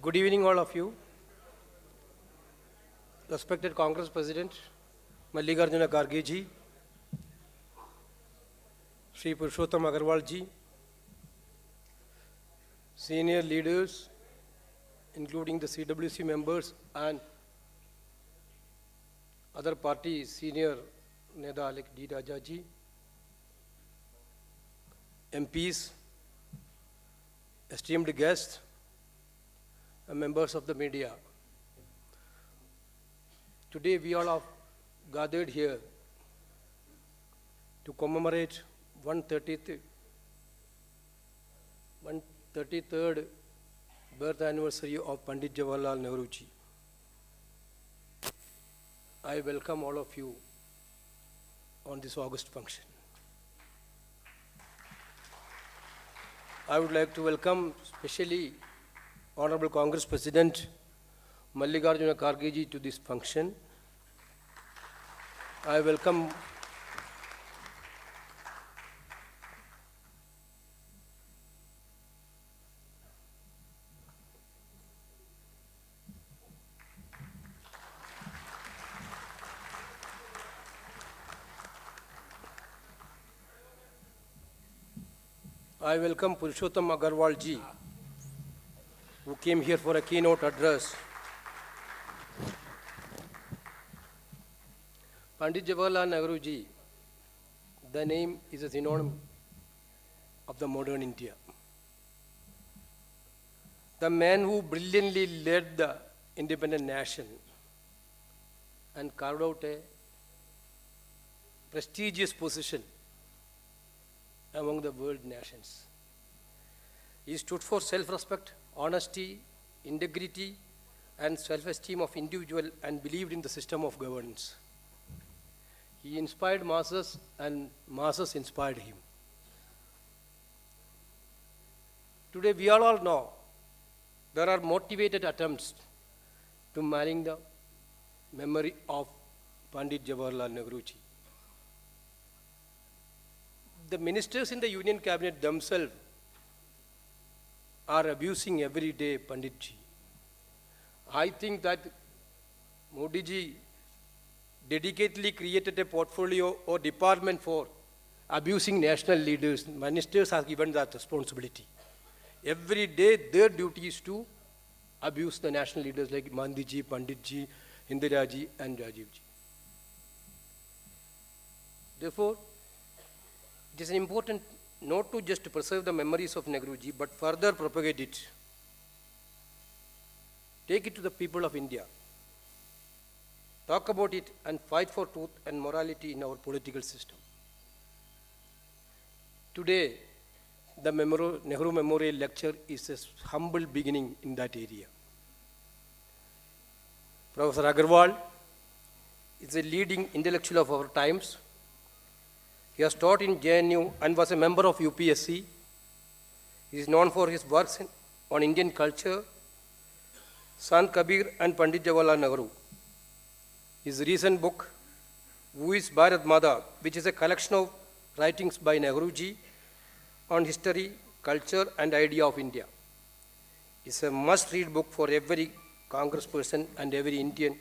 Good evening, all of you. Respected Congress President Mallikarjuna Kharge ji, Shri Purushottam Agarwal ji, senior leaders, including the CWC members and other party senior Neda like D. Raja ji, MPs, esteemed guests, and members of the media. Today we all are gathered here to commemorate 133rd birth anniversary of Pandit Jawaharlal Nehru ji. I welcome all of you on this August function. I would like to welcome specially Honorable Congress President Mallikarjuna Kharge ji to this function. I welcome Purushottam Agarwal ji, who came here for a keynote address. Pandit Jawaharlal Nehru ji, the name is a synonym of the modern India. The man who brilliantly led the independent nation and carved out a prestigious position among the world nations. He stood for self-respect, honesty, integrity, and self-esteem of individual and believed in the system of governance. He inspired masses and masses inspired him. Today we all know there are motivated attempts to marring the memory of Pandit Jawaharlal Nehru ji. The ministers in the Union Cabinet themselves are abusing every day Pandit ji. I think that Modi ji dedicatedly created a portfolio or department for abusing national leaders. Ministers are given that responsibility. Every day their duty is to abuse the national leaders like Gandhi ji, Pandit ji, Indira ji and Rajiv ji. Therefore, it is important not to just preserve the memories of Nehru ji, but further propagate it. Take it to the people of India. Talk about it and fight for truth and morality in our political system. Today, the Nehru Memorial Lecture is a humble beginning in that area. Professor Agarwal is a leading intellectual of our times. He has taught in JNU and was a member of UPSC. He is known for his works on Indian culture, Sant Kabir and Pandit Jawaharlal Nehru. His recent book, Who is Bharat Mata, which is a collection of writings by Nehru ji on history, culture and idea of India, is a must-read book for every congressperson and every Indian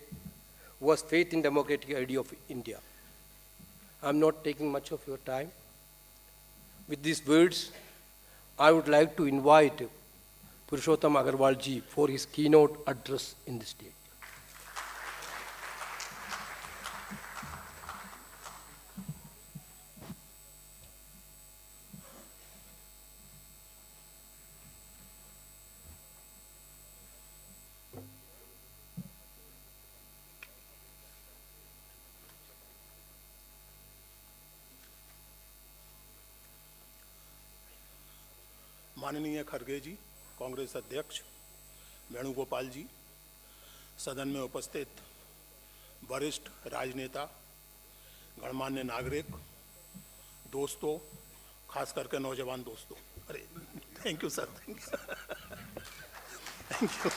who has faith in democratic idea of India. I am not taking much of your time. With these words, I would like to invite Purushottam Agarwal ji for his keynote address in this day. माननीय खड़गे जी, कांग्रेस अध्यक्ष वेणुगोपाल जी, सदन में उपस्थित वरिष्ठ राजनेता, गणमान्य नागरिक, दोस्तों, खास करके नौजवान दोस्तों, अरे thank you sir, thank you.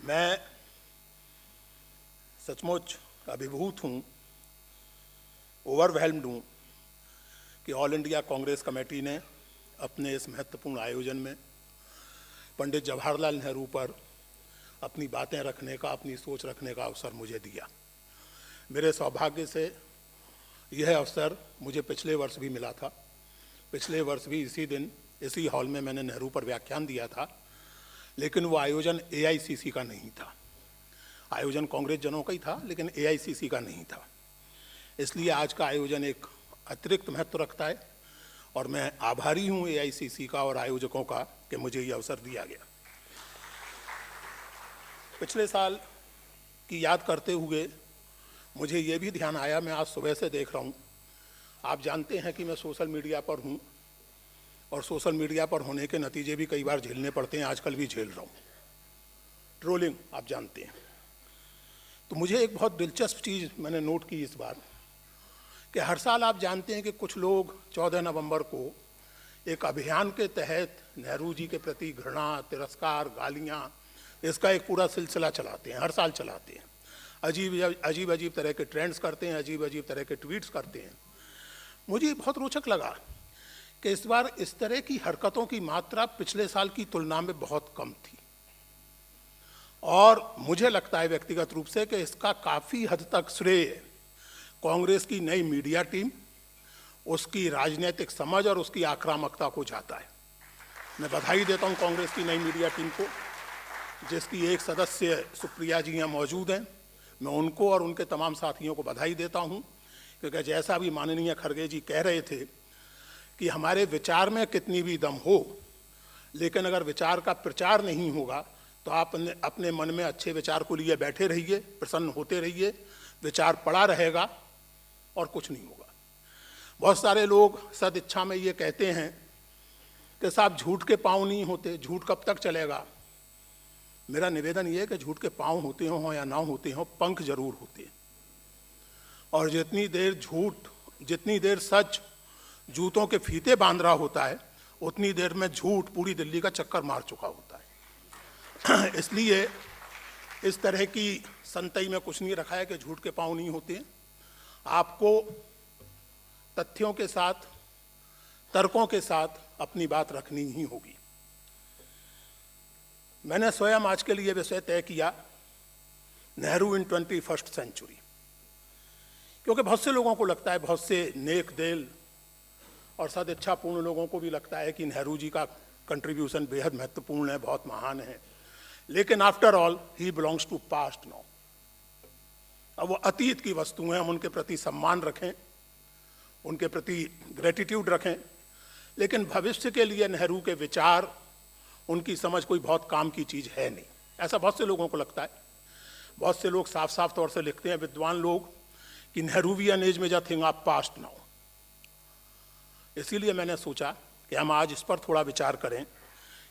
मैं सचमुच अभिभूत हूँ, ओवरवेल्म्ड हूँ कि ऑल इंडिया कांग्रेस कमेटी ने अपने इस महत्वपूर्ण आयोजन में पंडित जवाहरलाल नेहरू पर अपनी बातें रखने का, अपनी सोच रखने का अवसर मुझे दिया। मेरे सौभाग्य से यह अवसर मुझे पिछले वर्ष भी मिला था। पिछले वर्ष भी इसी दिन इसी हॉल में मैंने नेहरू पर व्याख्यान दिया था, लेकिन वो आयोजन एआईसीसी का नहीं था। आयोजन कांग्रेस जनों का ही था, लेकिन एआईसीसी का नहीं था। इसलिए आज का आयोजन एक अतिरिक्त महत्व रखता है और मैं आभारी हूँ एआईसीसी का और आयोजकों का कि मुझे ये अवसर दिया गया। पिछले साल की याद करते हुए मुझे ये भी ध्यान आया, मैं आज सुबह से देख रहा हूँ, आप जानते हैं कि मैं सोशल मीडिया पर हूँ और सोशल मीडिया पर होने के नतीजे भी कई बार झेलने पड़ते हैं, आजकल भी झेल रहा हूँ। ट्रोलिंग आप जानते हैं। तो मुझे एक बहुत दिलचस्प चीज़ मैंने नोट की इस बार कि हर साल आप जानते हैं कि कुछ लोग 14 नवंबर को एक अभियान के तहत नेहरू जी के प्रति घृणा, तिरस्कार, गालियाँ, इसका एक पूरा सिलसिला चलाते हैं, हर साल चलाते हैं। अजीब अजीब तरह के ट्रेंड्स करते हैं, अजीब अजीब तरह के ट्वीट्स करते हैं। मुझे बहुत रोचक लगा कि इस बार इस तरह की हरकतों की मात्रा पिछले साल की तुलना में बहुत कम थी और मुझे लगता है व्यक्तिगत रूप से कि इसका काफ़ी हद तक श्रेय कांग्रेस की नई मीडिया टीम, उसकी राजनीतिक समझ और उसकी आक्रामकता को जाता है। मैं बधाई देता हूं कांग्रेस की नई मीडिया टीम को, जिसकी एक सदस्य सुप्रिया जी यहाँ मौजूद हैं। मैं उनको और उनके तमाम साथियों को बधाई देता हूं, क्योंकि जैसा भी माननीय खड़गे जी कह रहे थे कि हमारे विचार में कितनी भी दम हो, लेकिन अगर विचार का प्रचार नहीं होगा तो आप अपने मन में अच्छे विचार को लिए बैठे रहिए, प्रसन्न होते रहिए, विचार पड़ा रहेगा और कुछ नहीं होगा। बहुत सारे लोग सदिच्छा में ये कहते हैं कि साहब झूठ के पाँव नहीं होते, झूठ कब तक चलेगा। मेरा निवेदन ये है कि झूठ के पाँव होते हों या ना होते हों, पंख जरूर होते हैं। और जितनी देर सच जूतों के फीते बांध रहा होता है, उतनी देर में झूठ पूरी दिल्ली का चक्कर मार चुका होता है। इसलिए इस तरह की संतई में कुछ नहीं रखा है कि झूठ के पाँव नहीं होते हैं। आपको तथ्यों के साथ, तर्कों के साथ अपनी बात रखनी ही होगी। मैंने स्वयं आज के लिए विषय तय किया, नेहरू इन 21st सेंचुरी, क्योंकि बहुत से लोगों को लगता है, बहुत से नेक दिल और सदिच्छापूर्ण लोगों को भी लगता है कि नेहरू जी का कंट्रीब्यूशन बेहद महत्वपूर्ण है, बहुत महान है, लेकिन after all he belongs to past now. अब वो अतीत की वस्तु हैं, हम उनके प्रति सम्मान रखें, उनके प्रति ग्रेटिट्यूड रखें, लेकिन भविष्य के लिए नेहरू के विचार, उनकी समझ कोई बहुत काम की चीज़ है नहीं, ऐसा बहुत से लोगों को लगता है। बहुत से लोग साफ साफ तौर से लिखते हैं, विद्वान लोग, कि नेहरूवियन एज में जा थिंग ऑफ पास्ट नाउ। इसीलिए मैंने सोचा कि हम आज इस पर थोड़ा विचार करें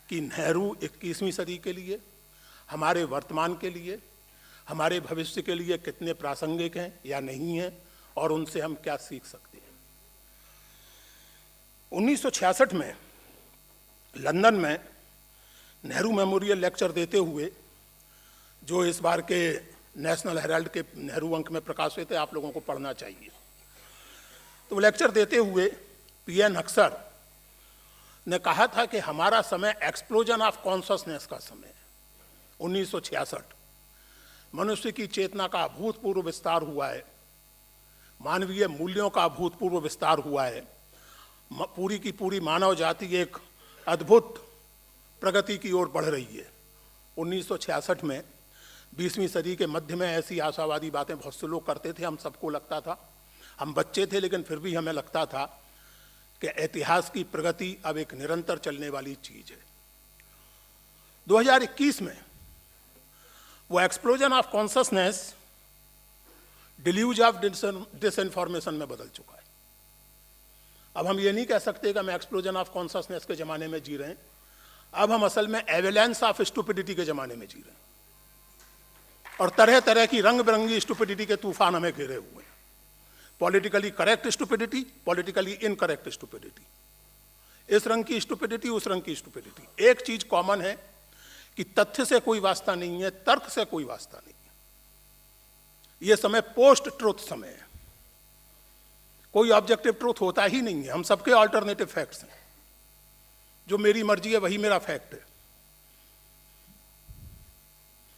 कि नेहरू 21वीं सदी के लिए, हमारे वर्तमान के लिए, हमारे भविष्य के लिए कितने प्रासंगिक हैं या नहीं हैं और उनसे हम क्या सीख सकते हैं। 1966 में लंदन में नेहरू मेमोरियल लेक्चर देते हुए, जो इस बार के नेशनल हेराल्ड के नेहरू अंक में प्रकाशित है, आप लोगों को पढ़ना चाहिए। तो लेक्चर देते हुए पीएन अक्सर ने कहा था कि हमारा समय एक्सप्लोजन ऑफ कॉन्शसनेस का समय है। 1966 मनुष्य की चेतना का अभूतपूर्व विस्तार हुआ है, मानवीय मूल्यों का अभूतपूर्व विस्तार हुआ है, पूरी की पूरी मानव जाति एक अद्भुत प्रगति की ओर बढ़ रही है। 1966 में 20वीं सदी के मध्य में ऐसी आशावादी बातें बहुत से लोग करते थे, हम सबको लगता था, हम बच्चे थे लेकिन फिर भी हमें लगता था कि इतिहास की प्रगति अब एक निरंतर चलने वाली चीज है। 2021 में वो explosion of consciousness deluge of disinformation में बदल चुका है। अब हम ये नहीं कह सकते कि हम एक्सप्लोजन ऑफ कॉन्शसनेस के जमाने में जी रहे हैं, अब हम असल में एवेलेंस ऑफ स्टुपिडिटी के जमाने में जी रहे हैं और तरह तरह की रंग बिरंगी स्टुपिडिटी के तूफान हमें घेरे हुए हैं। Politically correct stupidity, politically incorrect stupidity, इस रंग की स्टुपिडिटी, उस रंग की स्टुपिडिटी। एक चीज कॉमन है कि तथ्य से कोई वास्ता नहीं है, तर्क से कोई वास्ता नहीं है। यह समय पोस्ट ट्रुथ समय है, कोई ऑब्जेक्टिव ट्रुथ होता ही नहीं है, हम सबके ऑल्टरनेटिव फैक्ट्स हैं। जो मेरी मर्जी है वही मेरा फैक्ट है।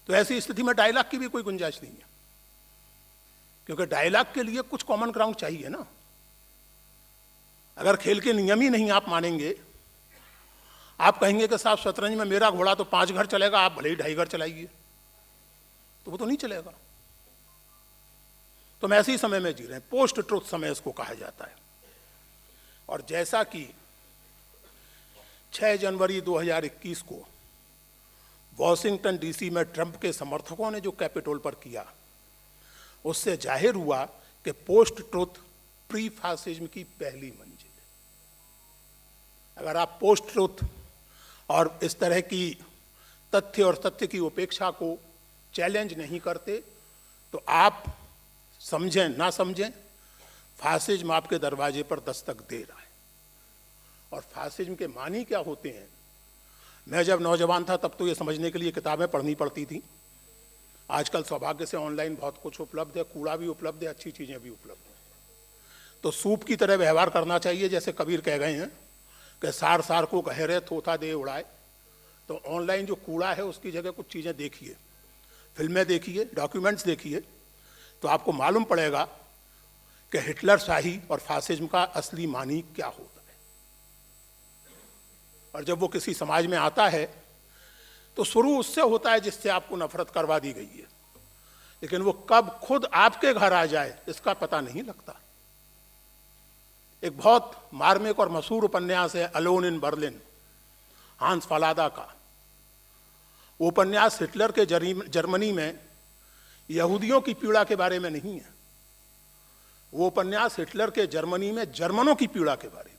तो ऐसी स्थिति में डायलॉग की भी कोई गुंजाइश नहीं है, क्योंकि डायलॉग के लिए कुछ कॉमन ग्राउंड चाहिए ना। अगर खेल के नियम ही नहीं आप मानेंगे, आप कहेंगे कि साहब शतरंज में मेरा घोड़ा तो 5 घर चलेगा, आप भले ही 2.5 घर चलाइए, तो वो तो नहीं चलेगा। तो हम ऐसे ही समय में जी रहे हैं, पोस्ट ट्रुथ समय इसको कहा जाता है। और जैसा कि 6 जनवरी 2021 को वॉशिंगटन डीसी में ट्रंप के समर्थकों ने जो कैपिटोल पर किया, उससे जाहिर हुआ कि पोस्ट ट्रुथ प्री फासिज्म की पहली मंजिल है। अगर आप पोस्ट ट्रुथ और इस तरह की तथ्य और सत्य की उपेक्षा को चैलेंज नहीं करते, तो आप समझें ना समझें, फासिज्म आपके दरवाजे पर दस्तक दे रहा है। और फासिज्म के मानी क्या होते हैं, मैं जब नौजवान था तब तो ये समझने के लिए किताबें पढ़नी पड़ती थी। आजकल सौभाग्य से ऑनलाइन बहुत कुछ उपलब्ध है, कूड़ा भी उपलब्ध है, अच्छी चीज़ें भी उपलब्ध हैं। तो सूप की तरह व्यवहार करना चाहिए, जैसे कबीर कह गए हैं कि सार सार को गहरे थोथा दे उड़ाए। तो ऑनलाइन जो कूड़ा है उसकी जगह कुछ चीज़ें देखिए, फिल्में देखिए, डॉक्यूमेंट्स देखिए, तो आपको मालूम पड़ेगा कि हिटलर शाही और फासिज्म का असली मानी क्या होता है। और जब वो किसी समाज में आता है तो शुरू उससे होता है जिससे आपको नफरत करवा दी गई है, लेकिन वो कब खुद आपके घर आ जाए इसका पता नहीं लगता। एक बहुत मार्मिक और मशहूर उपन्यास है अलोन इन बर्लिन, हांस फालादा का। वो उपन्यास हिटलर के जर्मनी में यहूदियों की पीड़ा के बारे में नहीं है, वो उपन्यास हिटलर के जर्मनी में जर्मनों की पीड़ा के बारे में।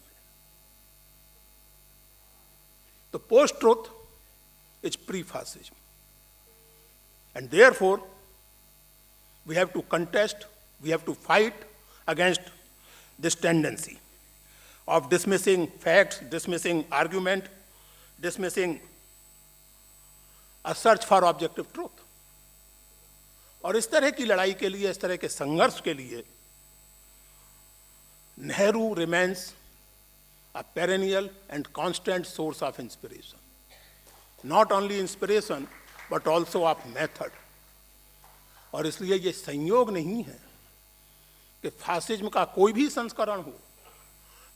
तो post truth is pre-fascism, and therefore we have to contest, we have to fight against this tendency of dismissing facts, dismissing argument, dismissing a search for objective truth. और इस तरह की लड़ाई के लिए, इस तरह के संघर्ष के लिए Nehru remains a perennial and constant source of inspiration. Not only inspiration but also of method. और इसलिए ये संयोग नहीं है कि फासिज्म का कोई भी संस्करण हो,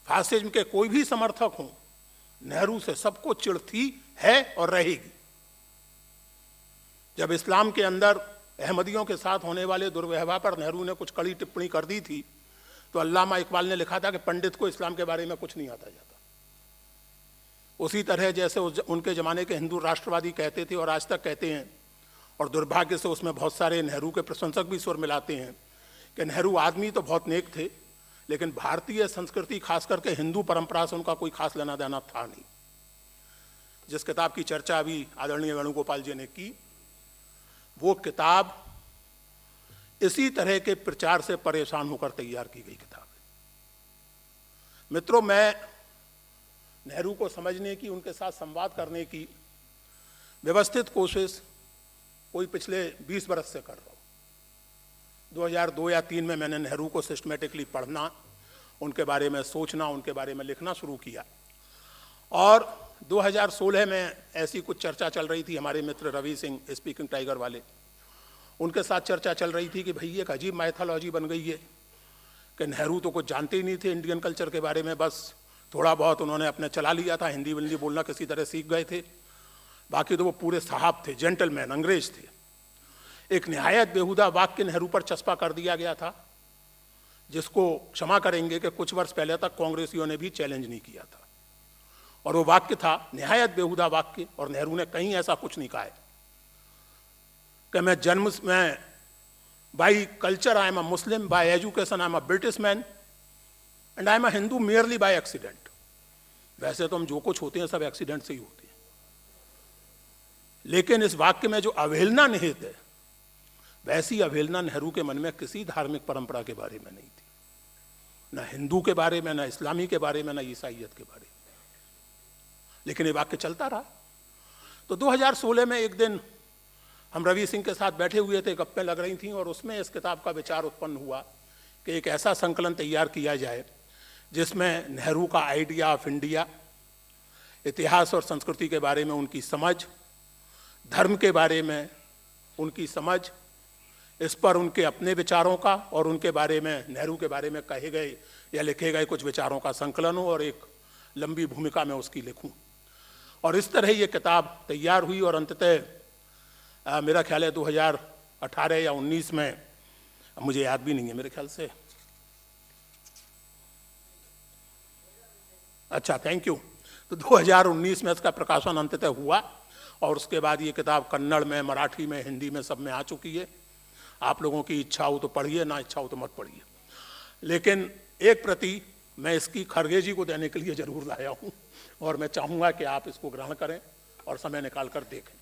फासिज्म के कोई भी समर्थक हो, नेहरू से सबको चिढ़ थी, है और रहेगी। जब इस्लाम के अंदर अहमदियों के साथ होने वाले दुर्व्यवहार पर नेहरू ने कुछ कड़ी टिप्पणी कर दी थी, तो अल्लामा इकबाल ने लिखा था कि पंडित को इस्लाम के बारे में कुछ नहीं आता जाता। उसी तरह जैसे उनके ज़माने के हिंदू राष्ट्रवादी कहते थे और आज तक कहते हैं, और दुर्भाग्य से उसमें बहुत सारे नेहरू के प्रशंसक भी स्वर मिलाते हैं कि नेहरू आदमी तो बहुत नेक थे, लेकिन भारतीय संस्कृति खास करके हिंदू परंपरा से उनका कोई खास लेना देना था नहीं। जिस किताब की चर्चा अभी आदरणीय वेणुगोपाल जी ने की, वो किताब इसी तरह के प्रचार से परेशान होकर तैयार की गई किताब है। मित्रों, मैं नेहरू को समझने की, उनके साथ संवाद करने की व्यवस्थित कोशिश कोई पिछले 20 बरस से कर रहा हूँ। 2002 या 2003 में मैंने नेहरू को सिस्टमेटिकली पढ़ना, उनके बारे में सोचना, उनके बारे में लिखना शुरू किया। और 2016 में ऐसी कुछ चर्चा चल रही थी, हमारे मित्र रवि सिंह स्पीकिंग टाइगर वाले, उनके साथ चर्चा चल रही थी कि भाई एक अजीब माइथोलॉजी बन गई है कि नेहरू तो कुछ जानते ही नहीं थे इंडियन कल्चर के बारे में, बस थोड़ा बहुत उन्होंने अपने चला लिया था, हिंदी विंदी बोलना किसी तरह सीख गए थे, बाकी तो वो पूरे साहब थे, जेंटलमैन, अंग्रेज थे। एक निहायत बेहुदा वाक्य नेहरू पर चस्पा कर दिया गया था, जिसको क्षमा करेंगे कि कुछ वर्ष पहले तक कांग्रेसियों ने भी चैलेंज नहीं किया था। और वो वाक्य था निहायत बेहुदा वाक्य, और नेहरू ने कहीं ऐसा कुछ नहीं कहा है कि मैं जन्म में by culture I am a Muslim, by education I am a British man and I am a Hindu merely by accident. वैसे तो हम जो कुछ होते हैं सब एक्सीडेंट से ही होते हैं, लेकिन इस वाक्य में जो अवहेलना निहित है, वैसी अवहेलना नेहरू के मन में किसी धार्मिक परंपरा के बारे में नहीं थी, न हिंदू के बारे में, न इस्लामी के बारे में, न ईसाइयत के बारे में। लेकिन ये वाक्य चलता रहा। तो 2016 में एक दिन हम रवि सिंह के साथ बैठे हुए थे, गप्पें लग रही थीं, और उसमें इस किताब का विचार उत्पन्न हुआ कि एक ऐसा संकलन तैयार किया जाए जिसमें नेहरू का आइडिया ऑफ इंडिया, इतिहास और संस्कृति के बारे में उनकी समझ, धर्म के बारे में उनकी समझ, इस पर उनके अपने विचारों का और उनके बारे में, नेहरू के बारे में कहे गए या लिखे गए कुछ विचारों का संकलन हो और एक लंबी भूमिका में उसकी लिखूं। और इस तरह ये किताब तैयार हुई और अंततः मेरा ख्याल है 2018 या 19 में, मुझे याद भी नहीं है, मेरे ख्याल से, अच्छा थैंक यू, तो 2019 में इसका प्रकाशन अंततः हुआ और उसके बाद ये किताब कन्नड़ में, मराठी में, हिंदी में सब में आ चुकी है। आप लोगों की इच्छा हो तो पढ़िए, ना इच्छा हो तो मत पढ़िए, लेकिन एक प्रति मैं इसकी खरगे जी को देने के लिए जरूर लाया हूँ और मैं चाहूँगा कि आप इसको ग्रहण करें और समय निकाल कर देखें।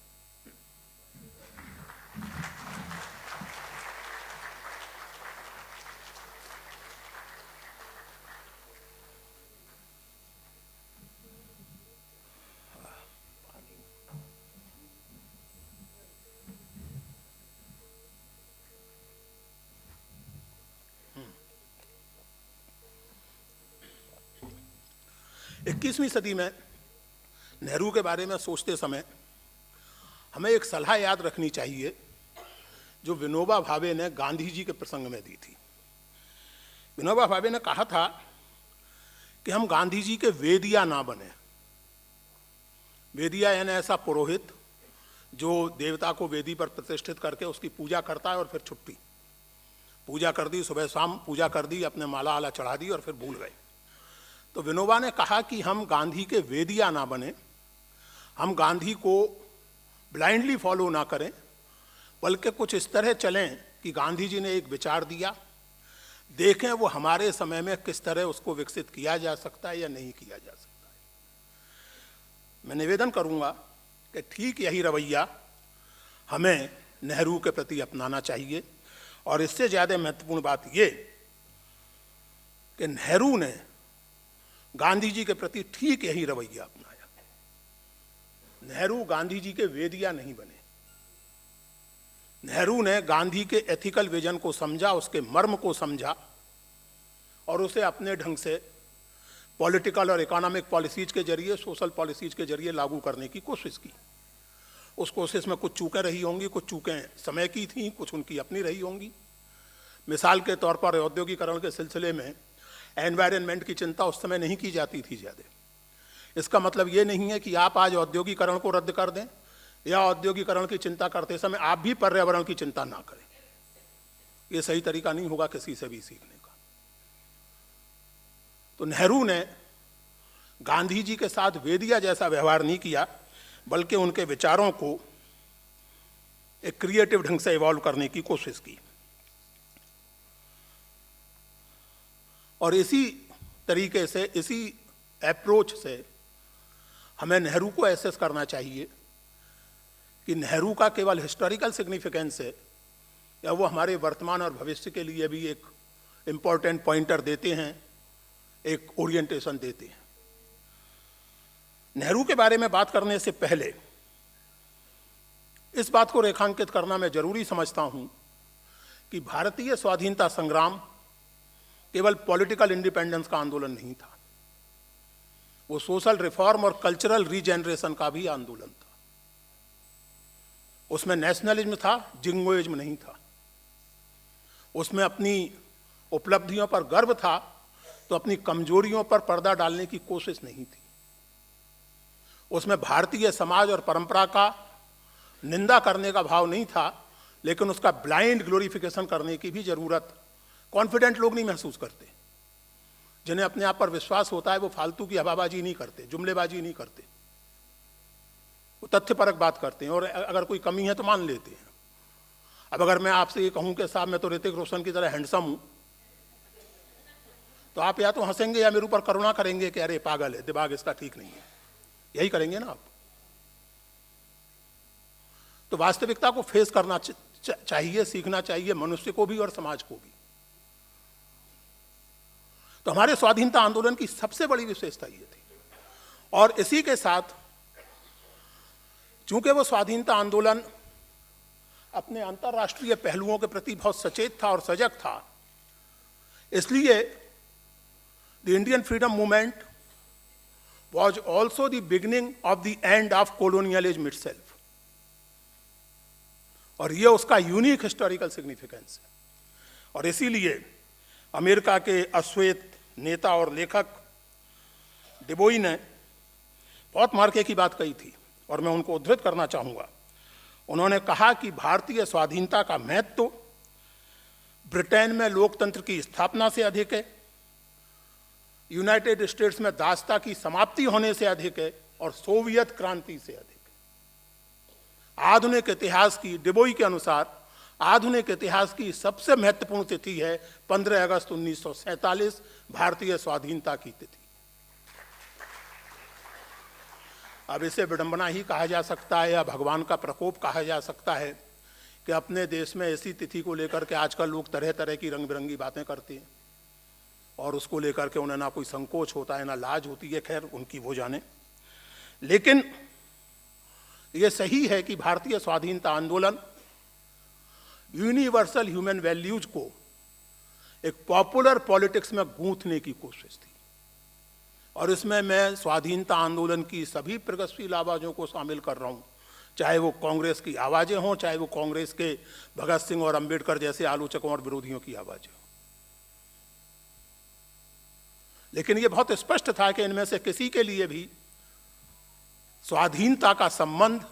इक्कीसवीं सदी में नेहरू के बारे में सोचते समय हमें एक सलाह याद रखनी चाहिए जो विनोबा भावे ने गांधी जी के प्रसंग में दी थी। विनोबा भावे ने कहा था कि हम गांधी जी के वेदिया ना बने। वेदिया यानी ऐसा पुरोहित जो देवता को वेदी पर प्रतिष्ठित करके उसकी पूजा करता है और फिर छुट्टी, पूजा कर दी, सुबह शाम पूजा कर दी, अपने माला आला चढ़ा दी और फिर भूल गए। तो विनोबा ने कहा कि हम गांधी के वेदिया ना बने, हम गांधी को ब्लाइंडली फॉलो ना करें, बल्कि कुछ इस तरह चलें कि गांधी जी ने एक विचार दिया, देखें वो हमारे समय में किस तरह उसको विकसित किया जा सकता है या नहीं किया जा सकता है। मैं निवेदन करूंगा कि ठीक यही रवैया हमें नेहरू के प्रति अपनाना चाहिए और इससे ज़्यादा महत्वपूर्ण बात ये कि नेहरू ने गांधी जी के प्रति ठीक यही रवैया अपनाया। नेहरू गांधी जी के वेदिया नहीं बने। नेहरू ने गांधी के एथिकल विजन को समझा, उसके मर्म को समझा और उसे अपने ढंग से पॉलिटिकल और इकोनॉमिक पॉलिसीज के जरिए, सोशल पॉलिसीज के जरिए लागू करने की कोशिश की। उस कोशिश में कुछ चूकें रही होंगी, कुछ चूकें समय की थी, कुछ उनकी अपनी रही होंगी। मिसाल के तौर पर औद्योगिकरण के सिलसिले में एनवायरनमेंट की चिंता उस समय नहीं की जाती थी ज़्यादा। इसका मतलब ये नहीं है कि आप आज औद्योगिकरण को रद्द कर दें या औद्योगिकरण की चिंता करते समय आप भी पर्यावरण की चिंता ना करें। ये सही तरीका नहीं होगा किसी से भी सीखने का। तो नेहरू ने गांधी जी के साथ वेदिया जैसा व्यवहार नहीं किया, बल्कि उनके विचारों को एक क्रिएटिव ढंग से इवॉल्व करने की कोशिश की। और इसी तरीके से, इसी अप्रोच से हमें नेहरू को एसेस करना चाहिए कि नेहरू का केवल हिस्टोरिकल सिग्निफिकेंस है या वो हमारे वर्तमान और भविष्य के लिए भी एक इम्पॉर्टेंट पॉइंटर देते हैं, एक ओरिएंटेशन देते हैं। नेहरू के बारे में बात करने से पहले इस बात को रेखांकित करना मैं जरूरी समझता हूं कि भारतीय स्वाधीनता संग्राम केवल पॉलिटिकल इंडिपेंडेंस का आंदोलन नहीं था, वो सोशल रिफॉर्म और कल्चरल रीजेनरेशन का भी आंदोलन था। उसमें नेशनलिज्म था, जिंगोइज्म नहीं था। उसमें अपनी उपलब्धियों पर गर्व था तो अपनी कमजोरियों पर पर्दा डालने की कोशिश नहीं थी। उसमें भारतीय समाज और परंपरा का निंदा करने का भाव नहीं था, लेकिन उसका ब्लाइंड ग्लोरिफिकेशन करने की भी जरूरत कॉन्फिडेंट लोग नहीं महसूस करते। जिन्हें अपने आप पर विश्वास होता है वो फालतू की हवाबाजी नहीं करते, जुमलेबाजी नहीं करते, वो तथ्यपरक बात करते हैं और अगर कोई कमी है तो मान लेते हैं। अब अगर मैं आपसे ये कहूं कि साहब मैं तो ऋतिक रोशन की तरह हैंडसम हूं, तो आप या तो हंसेंगे या मेरे ऊपर करुणा करेंगे कि अरे पागल है, दिमाग इसका ठीक नहीं है, यही करेंगे ना आप। तो वास्तविकता को फेस करना चाहिए, सीखना चाहिए मनुष्य को भी और समाज को भी। तो हमारे स्वाधीनता आंदोलन की सबसे बड़ी विशेषता ये थी। और इसी के साथ चूंकि वो स्वाधीनता आंदोलन अपने अंतर्राष्ट्रीय पहलुओं के प्रति बहुत सचेत था और सजग था, इसलिए the Indian freedom movement was also the beginning of the end of colonialism itself. और ये उसका यूनिक हिस्टोरिकल सिग्निफिकेंस है। और इसीलिए अमेरिका के अश्वेत नेता और लेखक डिबोई ने बहुत मार्के की बात कही थी और मैं उनको उद्धृत करना चाहूँगा। उन्होंने कहा कि भारतीय स्वाधीनता का महत्व ब्रिटेन में लोकतंत्र की स्थापना से अधिक है, यूनाइटेड स्टेट्स में दासता की समाप्ति होने से अधिक है और सोवियत क्रांति से अधिक है। आधुनिक इतिहास की, डिबोई के अनुसार आधुनिक इतिहास की सबसे महत्वपूर्ण तिथि है 15 अगस्त 1947, भारतीय स्वाधीनता की तिथि। अब इसे विडंबना ही कहा जा सकता है या भगवान का प्रकोप कहा जा सकता है कि अपने देश में ऐसी तिथि को लेकर के आजकल लोग तरह तरह की रंग बिरंगी बातें करते हैं और उसको लेकर के उन्हें ना कोई संकोच होता है ना लाज होती है, खैर उनकी वो जाने। लेकिन ये सही है कि भारतीय स्वाधीनता आंदोलन यूनिवर्सल ह्यूमन वैल्यूज को एक पॉपुलर पॉलिटिक्स में गूंथने की कोशिश थी और इसमें मैं स्वाधीनता आंदोलन की सभी प्रगतिशील आवाज़ों को शामिल कर रहा हूँ, चाहे वो कांग्रेस की आवाज़ें हों, चाहे वो कांग्रेस के भगत सिंह और अंबेडकर जैसे आलोचकों और विरोधियों की आवाज़ें हों। लेकिन ये बहुत स्पष्ट था कि इनमें से किसी के लिए भी स्वाधीनता का संबंध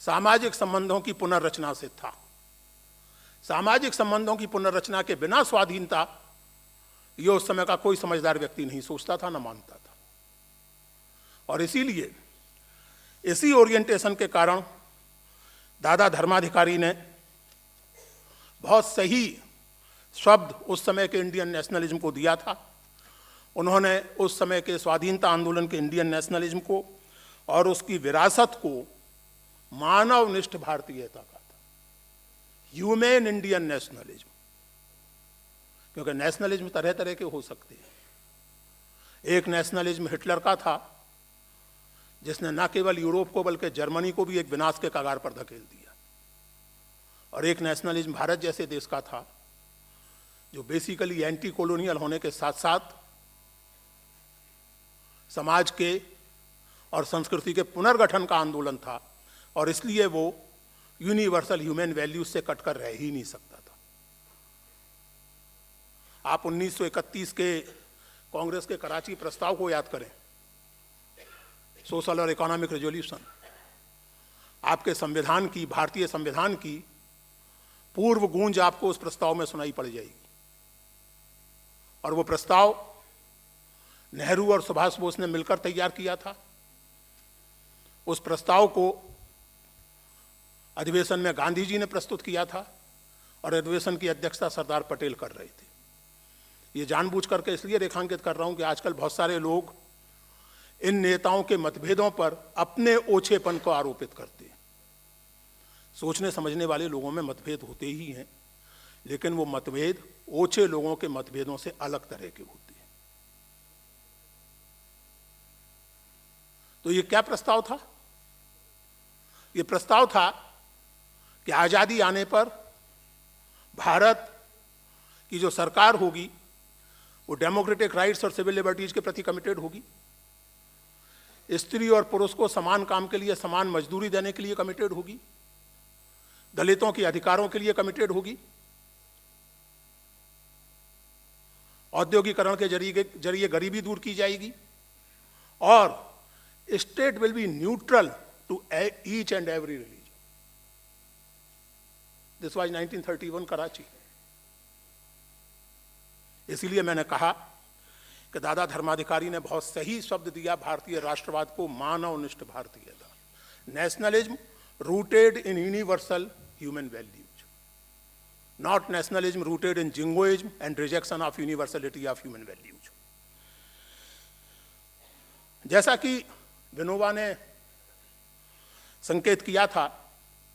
सामाजिक संबंधों की पुनर्रचना से था। सामाजिक संबंधों की पुनर्रचना के बिना स्वाधीनता ये उस समय का कोई समझदार व्यक्ति नहीं सोचता था, न मानता था। और इसीलिए इसी ओरिएंटेशन के कारण दादा धर्माधिकारी ने बहुत सही शब्द उस समय के इंडियन नेशनलिज्म को दिया था। उन्होंने उस समय के स्वाधीनता आंदोलन के इंडियन नेशनलिज्म को और उसकी विरासत को मानवनिष्ठ भारतीयता कहा था, ह्यूमन इंडियन नेशनलिज्म। क्योंकि नेशनलिज्म तरह तरह के हो सकते हैं। एक नेशनलिज्म हिटलर का था जिसने न केवल यूरोप को बल्कि जर्मनी को भी एक विनाश के कगार पर धकेल दिया, और एक नेशनलिज्म भारत जैसे देश का था जो बेसिकली एंटी कॉलोनियल होने के साथ साथ समाज के और संस्कृति के पुनर्गठन का आंदोलन था, और इसलिए वो यूनिवर्सल ह्यूमन वैल्यूज से कटकर रह ही नहीं सकता था। आप 1931 के कांग्रेस के कराची प्रस्ताव को याद करें, सोशल और इकोनॉमिक रेजोल्यूशन। आपके संविधान की, भारतीय संविधान की पूर्व गूंज आपको उस प्रस्ताव में सुनाई पड़ जाएगी। और वो प्रस्ताव नेहरू और सुभाष बोस ने मिलकर तैयार किया था। उस प्रस्ताव को अधिवेशन में गांधी जी ने प्रस्तुत किया था और अधिवेशन की अध्यक्षता सरदार पटेल कर रहे थे। ये जानबूझ करके इसलिए रेखांकित कर रहा हूं कि आजकल बहुत सारे लोग इन नेताओं के मतभेदों पर अपने ओछेपन को आरोपित करते हैं। सोचने समझने वाले लोगों में मतभेद होते ही हैं, लेकिन वो मतभेद ओछे लोगों के मतभेदों से अलग तरह के होते हैं। तो ये क्या प्रस्ताव था? ये प्रस्ताव था कि आज़ादी आने पर भारत की जो सरकार होगी वो डेमोक्रेटिक राइट्स और सिविल लिबर्टीज के प्रति कमिटेड होगी, स्त्री और पुरुष को समान काम के लिए समान मजदूरी देने के लिए कमिटेड होगी, दलितों के अधिकारों के लिए कमिटेड होगी, औद्योगिकरण के जरिए गरीबी दूर की जाएगी, और state will be neutral to each and every religion. This was 1931 Karachi. इसीलिए मैंने कहा कि दादा धर्माधिकारी ने बहुत सही शब्द दिया भारतीय राष्ट्रवाद को, मानवनिष्ठ भारतीयता, nationalism rooted in universal human values, not nationalism rooted in jingoism and rejection of universality of human values. जैसा कि विनोबा ने संकेत किया था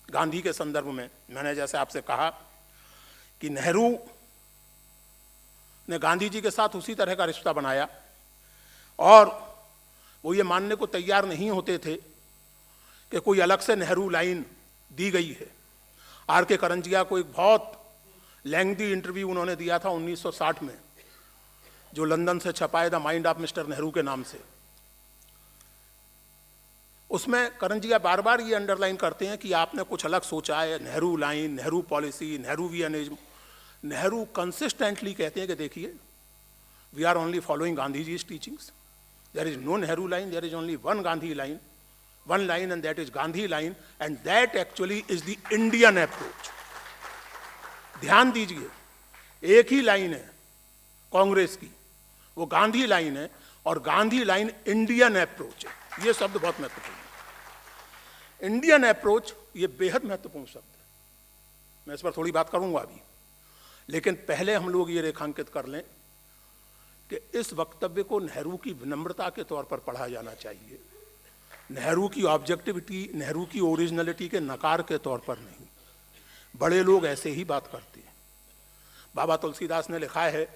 गांधी के संदर्भ में, मैंने जैसे आपसे कहा कि नेहरू ने गांधी जी के साथ उसी तरह का रिश्ता बनाया, और वो ये मानने को तैयार नहीं होते थे कि कोई अलग से नेहरू लाइन दी गई है। आर के करंजिया को एक बहुत लेंथी इंटरव्यू उन्होंने दिया था 1960 में, जो लंदन से छपा है, the mind of mister Nehru के नाम से, उसमें करण जी आप बार बार ये अंडरलाइन करते हैं कि आपने कुछ अलग सोचा है, Nehru line, Nehru policy, Nehruvianism. Nehru consistently कहते हैं कि देखिए, we are only following Gandhi जी's teachings, there is no Nehru line, there is only one Gandhi line, one line, and that is Gandhi line, and that actually is the Indian approach. ध्यान दीजिए, एक ही line है कांग्रेस की, वो गांधी लाइन है, और गांधी लाइन इंडियन अप्रोच है। ये शब्द बहुत महत्वपूर्ण है, इंडियन अप्रोच, ये बेहद महत्वपूर्ण शब्द है। मैं इस पर थोड़ी बात करूंगा अभी, लेकिन पहले हम लोग ये रेखांकित कर लें कि इस वक्तव्य को नेहरू की विनम्रता के तौर पर पढ़ा जाना चाहिए, नेहरू की ऑब्जेक्टिविटी, नेहरू की ओरिजिनलिटी के नकार के तौर पर नहीं। बड़े लोग ऐसे ही बात करते हैं। बाबा तुलसीदास ने लिखा है,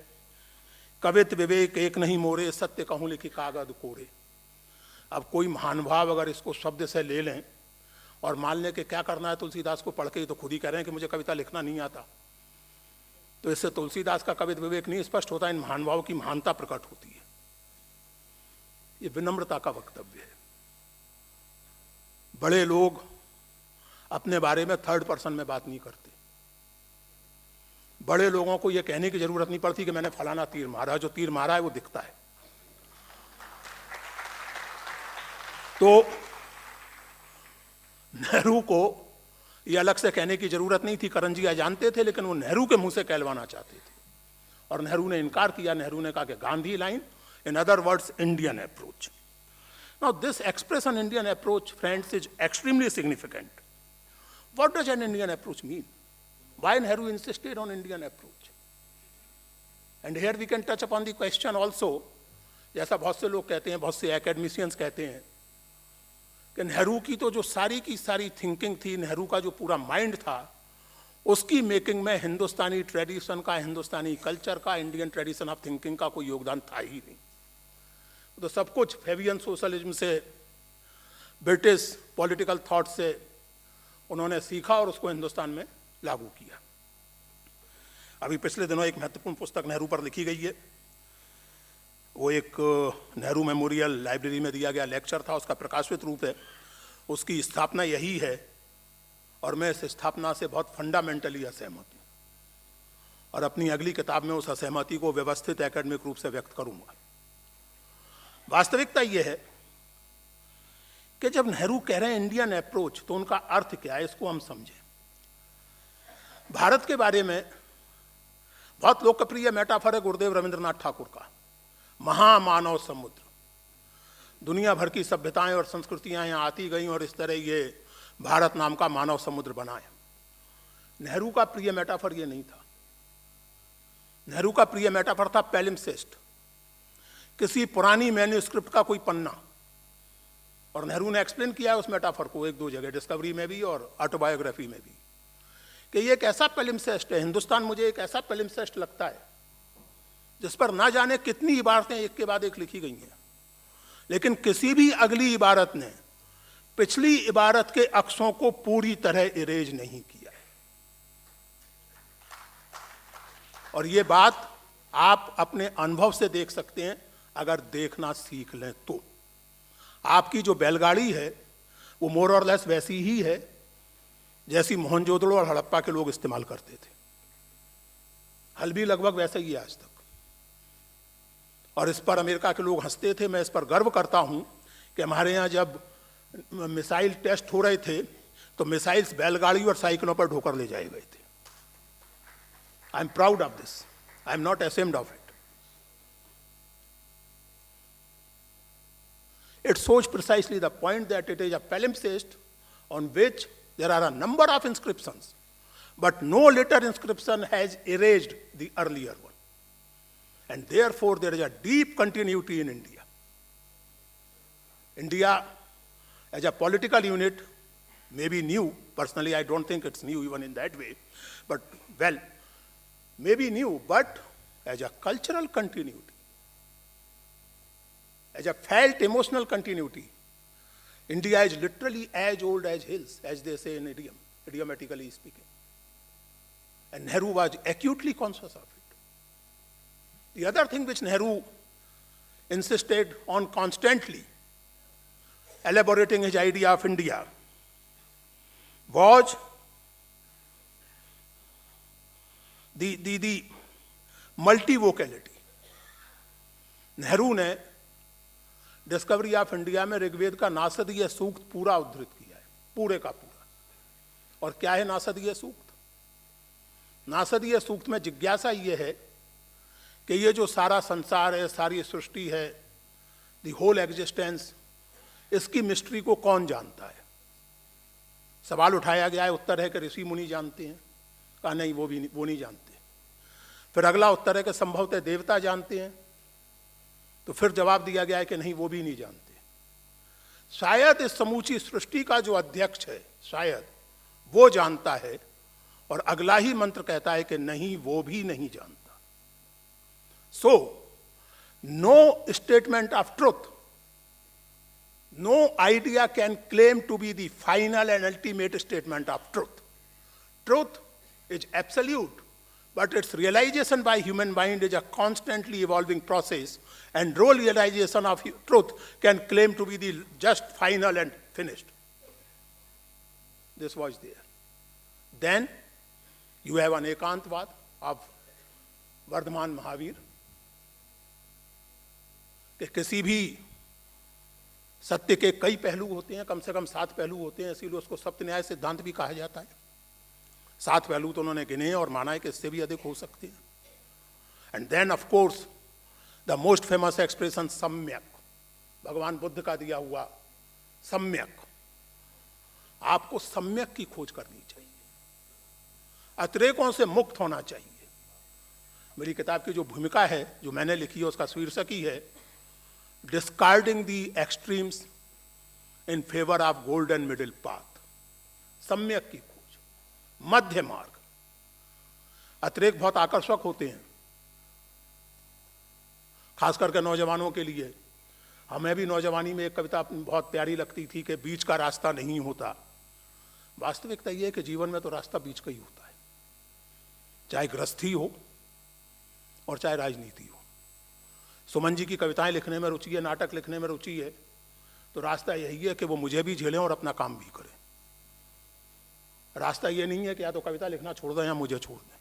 कवित विवेक एक नहीं मोरे, सत्य कहूं लिखी कागद कोरे। अब कोई महानुभाव अगर इसको शब्द से ले लें और मान लें कि क्या करना है तुलसीदास को पढ़ के, तो खुद ही कह रहे हैं कि मुझे कविता लिखना नहीं आता, तो इससे तुलसीदास का कवित विवेक नहीं स्पष्ट होता, इन महानुभाव की महानता प्रकट होती है। ये विनम्रता का वक्तव्य है। बड़े लोग अपने बारे में थर्ड पर्सन में बात नहीं करते। बड़े लोगों को यह कहने की जरूरत नहीं पड़ती कि मैंने फलाना तीर मारा, जो तीर मारा है वो दिखता है। तो नेहरू को यह अलग से कहने की जरूरत नहीं थी, करण जी जानते थे, लेकिन वो नेहरू के मुंह से कहलवाना चाहते थे, और नेहरू ने इनकार किया। नेहरू ने कहा कि Gandhi line, in other words Indian approach. Now this expression Indian approach, friends, is extremely significant. What does an Indian approach mean? Why Nehru insisted on Indian approach? And here we can touch upon the question also, जैसा बहुत से लोग कहते हैं, बहुत से academicians कहते हैं कि नेहरू की तो जो सारी की सारी थिंकिंग थी, नेहरू का जो पूरा माइंड था, उसकी मेकिंग में हिंदुस्तानी ट्रेडिशन का, हिंदुस्तानी कल्चर का, इंडियन ट्रेडिशन ऑफ थिंकिंग का कोई योगदान था ही नहीं। तो सब कुछ फेबियन सोशलिज्म से, ब्रिटिश पॉलिटिकल थॉट से उन्होंने सीखा और उसको हिंदुस्तान में लागू किया। अभी पिछले दिनों एक महत्वपूर्ण पुस्तक नेहरू पर लिखी गई है, वो एक नेहरू मेमोरियल लाइब्रेरी में दिया गया लेक्चर था, उसका प्रकाशित रूप है। उसकी स्थापना यही है, और मैं इस स्थापना से बहुत फंडामेंटली असहमत हूँ, और अपनी अगली किताब में उस असहमति को व्यवस्थित एकेडमिक रूप से व्यक्त करूंगा। वास्तविकता यह है कि जब नेहरू कह रहे हैं इंडियन अप्रोच, तो उनका अर्थ क्या है, इसको हम समझें। भारत के बारे में बहुत लोकप्रिय मेटाफर है गुरुदेव रविंद्रनाथ ठाकुर का, महामानव समुद्र। दुनिया भर की सभ्यताएं और संस्कृतियां यहां आती गईं और इस तरह ये भारत नाम का मानव समुद्र बना है। नेहरू का प्रिय मेटाफर ये नहीं था। नेहरू का प्रिय मेटाफर था पैलिम्सेस्ट, किसी पुरानी मैन्यूस्क्रिप्ट का कोई पन्ना। और नेहरू ने एक्सप्लेन किया उस मेटाफर को एक दो जगह, डिस्कवरी में भी और ऑटोबायोग्राफी में भी, कि ये एक ऐसा पैलिम्सेस्ट है, हिंदुस्तान मुझे एक ऐसा पैलिम्सेस्ट लगता है जिस पर ना जाने कितनी इबारतें एक के बाद एक लिखी गई हैं, लेकिन किसी भी अगली इबारत ने पिछली इबारत के अक्षरों को पूरी तरह इरेज नहीं किया है। और ये बात आप अपने अनुभव से देख सकते हैं, अगर देखना सीख लें तो। आपकी जो बैलगाड़ी है वो मोर और लेस वैसी ही है जैसी मोहनजोदड़ो और हड़प्पा के लोग इस्तेमाल करते थे। हल भी लगभग वैसा ही है आज तक, और इस पर अमेरिका के लोग हंसते थे। मैं इस पर गर्व करता हूं कि हमारे यहाँ जब मिसाइल टेस्ट हो रहे थे तो मिसाइल्स बैलगाड़ी और साइकिलों पर ढोकर ले जाए गए थे। I am proud of this, I am not ashamed of it. It shows precisely the point that it is a palimpsest on which there are a number of inscriptions, but no later inscription has erased the earlier one. And therefore there is a deep continuity in India. India as a political unit may be new. Personally, I don't think it's new even in that way, but well, may be new, but as a cultural continuity, as a felt emotional continuity, India is literally as old as hills, as they say in idiom, idiomatically speaking. And Nehru was acutely conscious of it. The other thing which Nehru insisted on constantly elaborating his idea of India was the multivocality. Nehru ने discovery of India में ऋग्वेद का नासदीय सूक्त पूरा उद्धृत किया है, पूरे का पूरा। और क्या है नासदीय सूक्त? नासदीय सूक्त में जिज्ञासा ये है कि ये जो सारा संसार है, सारी सृष्टि है, द होल एग्जिस्टेंस, इसकी मिस्ट्री को कौन जानता है? सवाल उठाया गया है, उत्तर है कि ऋषि मुनि जानते हैं। कहा नहीं, वो नहीं जानते। फिर अगला उत्तर है कि संभवतः देवता जानते हैं। तो फिर जवाब दिया गया है कि नहीं, वो भी नहीं जानते। शायद इस समूची सृष्टि का जो अध्यक्ष है, शायद वो जानता है। और अगला ही मंत्र कहता है कि नहीं, वो भी नहीं जानता। So no statement of truth, no idea can claim to be the final and ultimate statement of truth. Truth is absolute, but its realization by human mind is a constantly evolving process, and no realization of truth can claim to be the just final and finished. This was there. Then you have an ekantvad of Vardhaman Mahavir, कि किसी भी सत्य के कई पहलू होते हैं, कम से कम 7 पहलू होते हैं, इसीलिए उसको सप्त न्याय सिद्धांत भी कहा जाता है। 7 पहलू तो उन्होंने गिने और माना है कि इससे भी अधिक हो सकते हैं। And then of course the most famous expression सम्यक, भगवान बुद्ध का दिया हुआ सम्यक। आपको सम्यक की खोज करनी चाहिए, अतिरेकों से मुक्त होना चाहिए। मेरी किताब की जो भूमिका है, जो मैंने लिखी है, उसका शीर्षक ही है Discarding the extremes in favor of golden middle path. सम्यक की खोज, मध्य मार्ग। अतिरेक बहुत आकर्षक होते हैं, खास करके नौजवानों के लिए। हमें भी नौजवानी में एक कविता बहुत प्यारी लगती थी कि बीच का रास्ता नहीं होता। वास्तविकता यह है कि जीवन में तो रास्ता बीच का ही होता है, चाहे गृहस्थी हो और चाहे राजनीति हो। सुमन जी की कविताएं लिखने में रुचि है, नाटक लिखने में रुचि है, तो रास्ता यही है कि वो मुझे भी झेलें और अपना काम भी करें। रास्ता ये नहीं है कि या तो कविता लिखना छोड़ दें या मुझे छोड़ दें।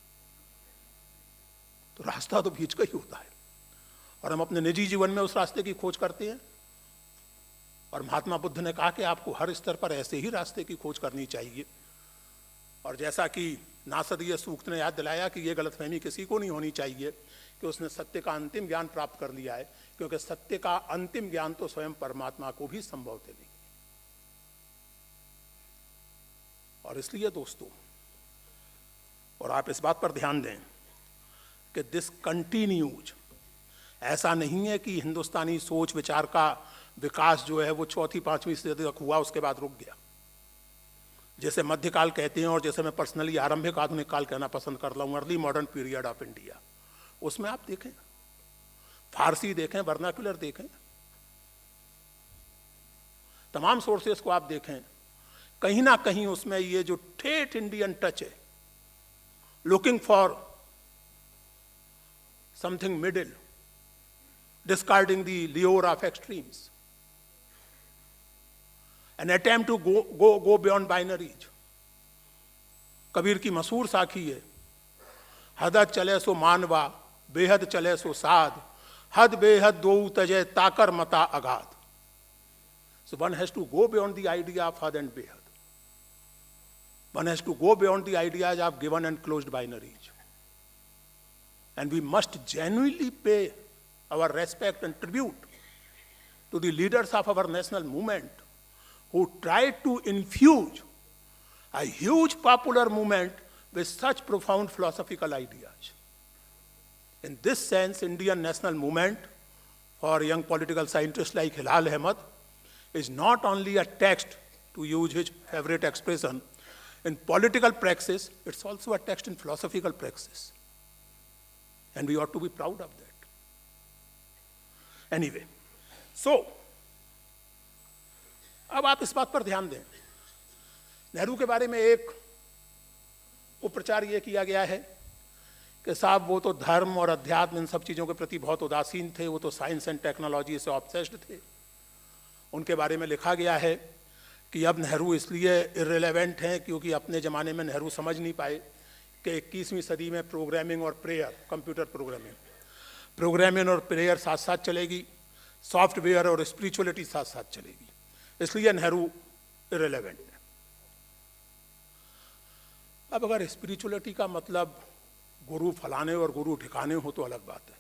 तो रास्ता तो बीच का ही होता है, और हम अपने निजी जीवन में उस रास्ते की खोज करते हैं। और महात्मा बुद्ध ने कहा कि आपको हर स्तर पर ऐसे ही रास्ते की खोज करनी चाहिए। और जैसा कि नासदीय सूक्त ने याद दिलाया कि ये गलतफहमी किसी को नहीं होनी चाहिए कि उसने सत्य का अंतिम ज्ञान प्राप्त कर लिया है, क्योंकि सत्य का अंतिम ज्ञान तो स्वयं परमात्मा को भी संभवतः नहीं। और इसलिए दोस्तों, और आप इस बात पर ध्यान दें कि दिस कंटिन्यूज, ऐसा नहीं है कि हिंदुस्तानी सोच विचार का विकास जो है वो 4वीं-5वीं सदी तक हुआ, उसके बाद रुक गया। जैसे मध्यकाल कहते हैं, और जैसे मैं पर्सनली आरंभिक आधुनिक काल कहना पसंद करता हूँ, early modern period of India, उसमें आप देखें, फारसी देखें, वर्नाक्युलर देखें, तमाम सोर्सेस को आप देखें, कहीं ना कहीं उसमें ये जो ठेठ इंडियन टच है, looking for something middle, discarding the lure of extremes, an attempt to go beyond binaries. Kabir की मशहूर साखी है, हदत चले सो मानवा, बेहद चले सो साध, हद बेहद दो तजे ताकर मता अगाध। So one has to go beyond the idea of had and behad. One has to go beyond the ideas of given and closed binaries. And we must genuinely pay our respect and tribute to the leaders of our national movement who tried to infuse a huge popular movement with such profound philosophical ideas. In this sense, Indian national movement for young political scientists like Hilal Ahmed is not only a text, to use his favorite expression, in political praxis, it's also a text in philosophical praxis. And we ought to be proud of that. Anyway, so, अब आप इस बात पर ध्यान दें, नेहरू के बारे में एक उपप्रचार ये किया गया है कि साहब वो तो धर्म और अध्यात्म इन सब चीज़ों के प्रति बहुत उदासीन थे, वो तो साइंस एंड टेक्नोलॉजी से ऑब्सेस्ड थे, उनके बारे में लिखा गया है कि अब नेहरू इसलिए इर्रेलेवेंट हैं क्योंकि अपने ज़माने में नेहरू समझ नहीं पाए कि 21वीं सदी में प्रोग्रामिंग और प्रेयर, कंप्यूटर प्रोग्रामिंग और प्रेयर साथ साथ चलेगी, सॉफ्टवेयर और स्पिरिचुअलिटी साथ साथ चलेगी, इसलिए नेहरू इर्रेलेवेंट है। अब अगर स्पिरिचुअलिटी का मतलब गुरु फलाने और गुरु ठिकाने हो तो अलग बात है,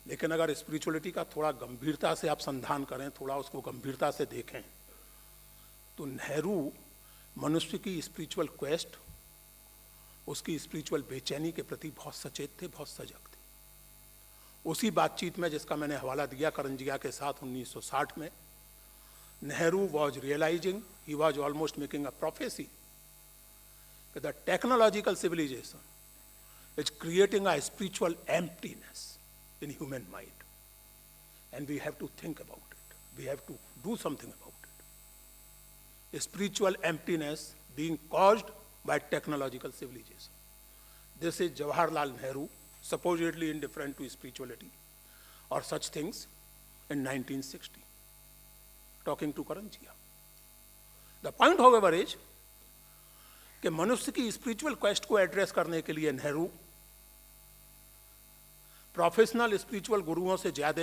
लेकिन अगर स्पिरिचुअलिटी का थोड़ा गंभीरता से आप संधान करें, थोड़ा उसको गंभीरता से देखें, तो नेहरू मनुष्य की स्पिरिचुअल क्वेस्ट, उसकी स्पिरिचुअल बेचैनी के प्रति बहुत सचेत थे, बहुत सजग थे। उसी बातचीत में जिसका मैंने हवाला दिया करंजिया के साथ 1960 में, Nehru was realizing, he was almost making a prophecy, the technological civilization is creating a spiritual emptiness in human mind, and we have to think about it, we have to do something about it. A spiritual emptiness being caused by technological civilization. This is Jawaharlal Nehru, supposedly indifferent to spirituality or such things, in 1960, talking to Karanjia. The point, however, is कि मनुष्य की spiritual quest को address करने के लिए Nehru professional spiritual गुरुओं से ज़्यादा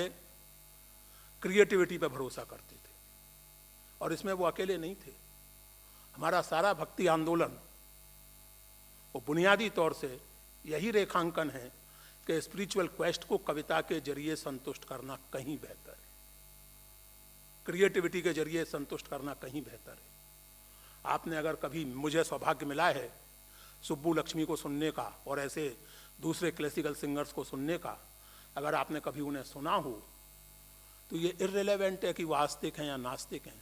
क्रिएटिविटी पर भरोसा करते थे, और इसमें वो अकेले नहीं थे। हमारा सारा भक्ति आंदोलन वो बुनियादी तौर से यही रेखांकन है कि स्पिरिचुअल क्वेस्ट को कविता के जरिए संतुष्ट करना कहीं बेहतर है, क्रिएटिविटी के जरिए संतुष्ट करना कहीं बेहतर है। आपने अगर कभी, मुझे सौभाग्य मिला है सुब्बू लक्ष्मी को सुनने का और ऐसे दूसरे क्लासिकल सिंगर्स को सुनने का, अगर आपने कभी उन्हें सुना हो तो ये इर्रेलेवेंट है कि वो आस्तिक हैं या नास्तिक हैं,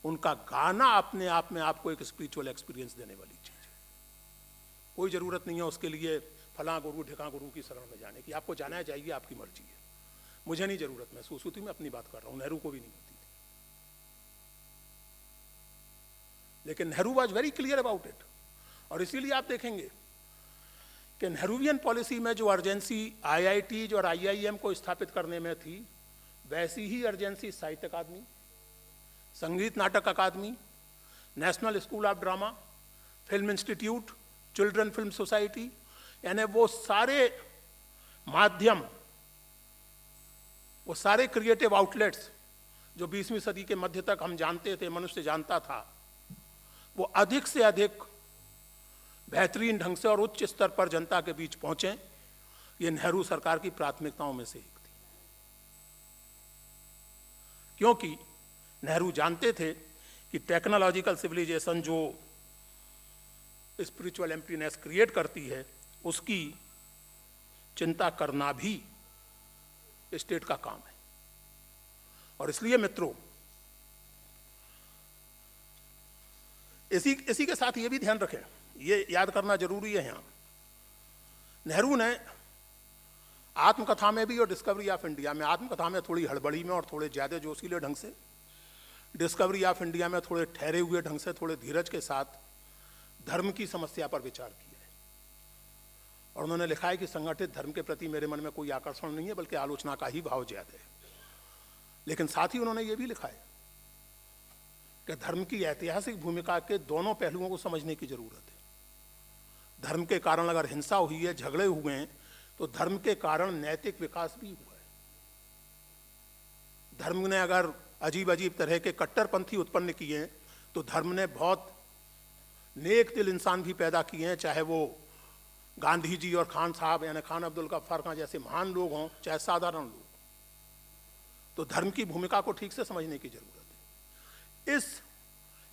उनका गाना अपने आप में आपको एक स्पिरिचुअल एक्सपीरियंस देने वाली चीज़ है। कोई ज़रूरत नहीं है उसके लिए फलां गुरु ढिकां गुरु की शरण में जाने की, आपको जाना चाहिए, आपकी मर्जी है। मुझे नहीं ज़रूरत महसूस होती, मैं अपनी बात कर रहा हूँ, नेहरू को भी नहीं होती थी, लेकिन Nehru was very clear about it. और इसीलिए आप देखेंगे कि नेहरूवियन पॉलिसी में जो अर्जेंसी आईआईटीज और आईआईएम को स्थापित करने में थी, वैसी ही अर्जेंसी साहित्य Akademi, Sangeet Natak Akademi, national school of drama, film institute, children film society, यानी वो सारे माध्यम, वो सारे क्रिएटिव आउटलेट्स जो 20वीं सदी के मध्य तक हम जानते थे, मनुष्य जानता था, वो अधिक से अधिक बेहतरीन ढंग से और उच्च स्तर पर जनता के बीच पहुंचे। ये नेहरू सरकार की प्राथमिकताओं में से एक थी, क्योंकि नेहरू जानते थे कि टेक्नोलॉजिकल सिविलाइजेशन जो स्पिरिचुअल एम्प्टीनेस क्रिएट करती है, उसकी चिंता करना भी स्टेट का काम है। और इसलिए मित्रों, इसी के साथ ये भी ध्यान रखें, ये याद करना जरूरी है यहाँ, नेहरू ने आत्मकथा में भी और डिस्कवरी ऑफ इंडिया में, आत्मकथा में थोड़ी हड़बड़ी में और थोड़े ज़्यादा जोशीले ढंग से, डिस्कवरी ऑफ इंडिया में थोड़े ठहरे हुए ढंग से, थोड़े धीरज के साथ धर्म की समस्या पर विचार किया है। और उन्होंने लिखा है कि संगठित धर्म के प्रति मेरे मन में कोई आकर्षण नहीं है, बल्कि आलोचना का ही भाव ज़्यादा है। लेकिन साथ ही उन्होंने ये भी लिखा है कि धर्म की ऐतिहासिक भूमिका के दोनों पहलुओं को समझने की जरूरत है। धर्म के कारण अगर हिंसा हुई है, झगड़े हुए हैं, तो धर्म के कारण नैतिक विकास भी हुआ है। धर्म ने अगर अजीब अजीब तरह के कट्टरपंथी उत्पन्न किए हैं, तो धर्म ने बहुत नेक दिल इंसान भी पैदा किए हैं, चाहे वो गांधी जी और खान साहब यानी खान अब्दुल गफ्फार खान जैसे महान लोग हों, चाहे साधारण लोग। तो धर्म की भूमिका को ठीक से समझने की जरूरत है। इस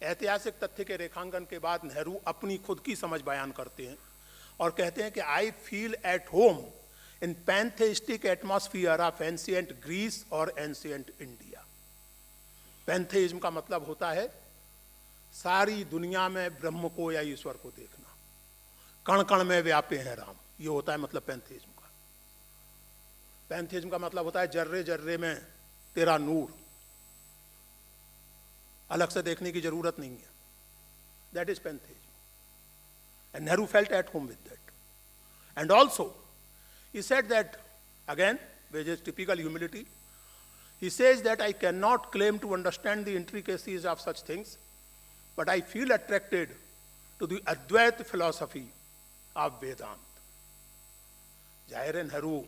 ऐतिहासिक तथ्य के रेखांकन के बाद नेहरू अपनी खुद की समझ बयान करते हैं और कहते हैं कि I feel at home in pantheistic atmosphere of ancient Greece और एंशिएंट इंडिया। पैंथेइज्म का मतलब होता है सारी दुनिया में ब्रह्म को या ईश्वर को देखना, कण कण में व्यापे हैं राम, ये होता है मतलब पैंथेइज्म का। पैंथेइज्म का मतलब होता है जर्रे जर्रे में तेरा नूर, अलग से देखने की जरूरत नहीं है। That is pantheism and Nehru felt at home with that. And also he said that again, which is typical humility, He says that I cannot claim to understand the intricacies of such things, but I feel attracted to the Advaita philosophy of Vedanta. जाहिर है नेहरू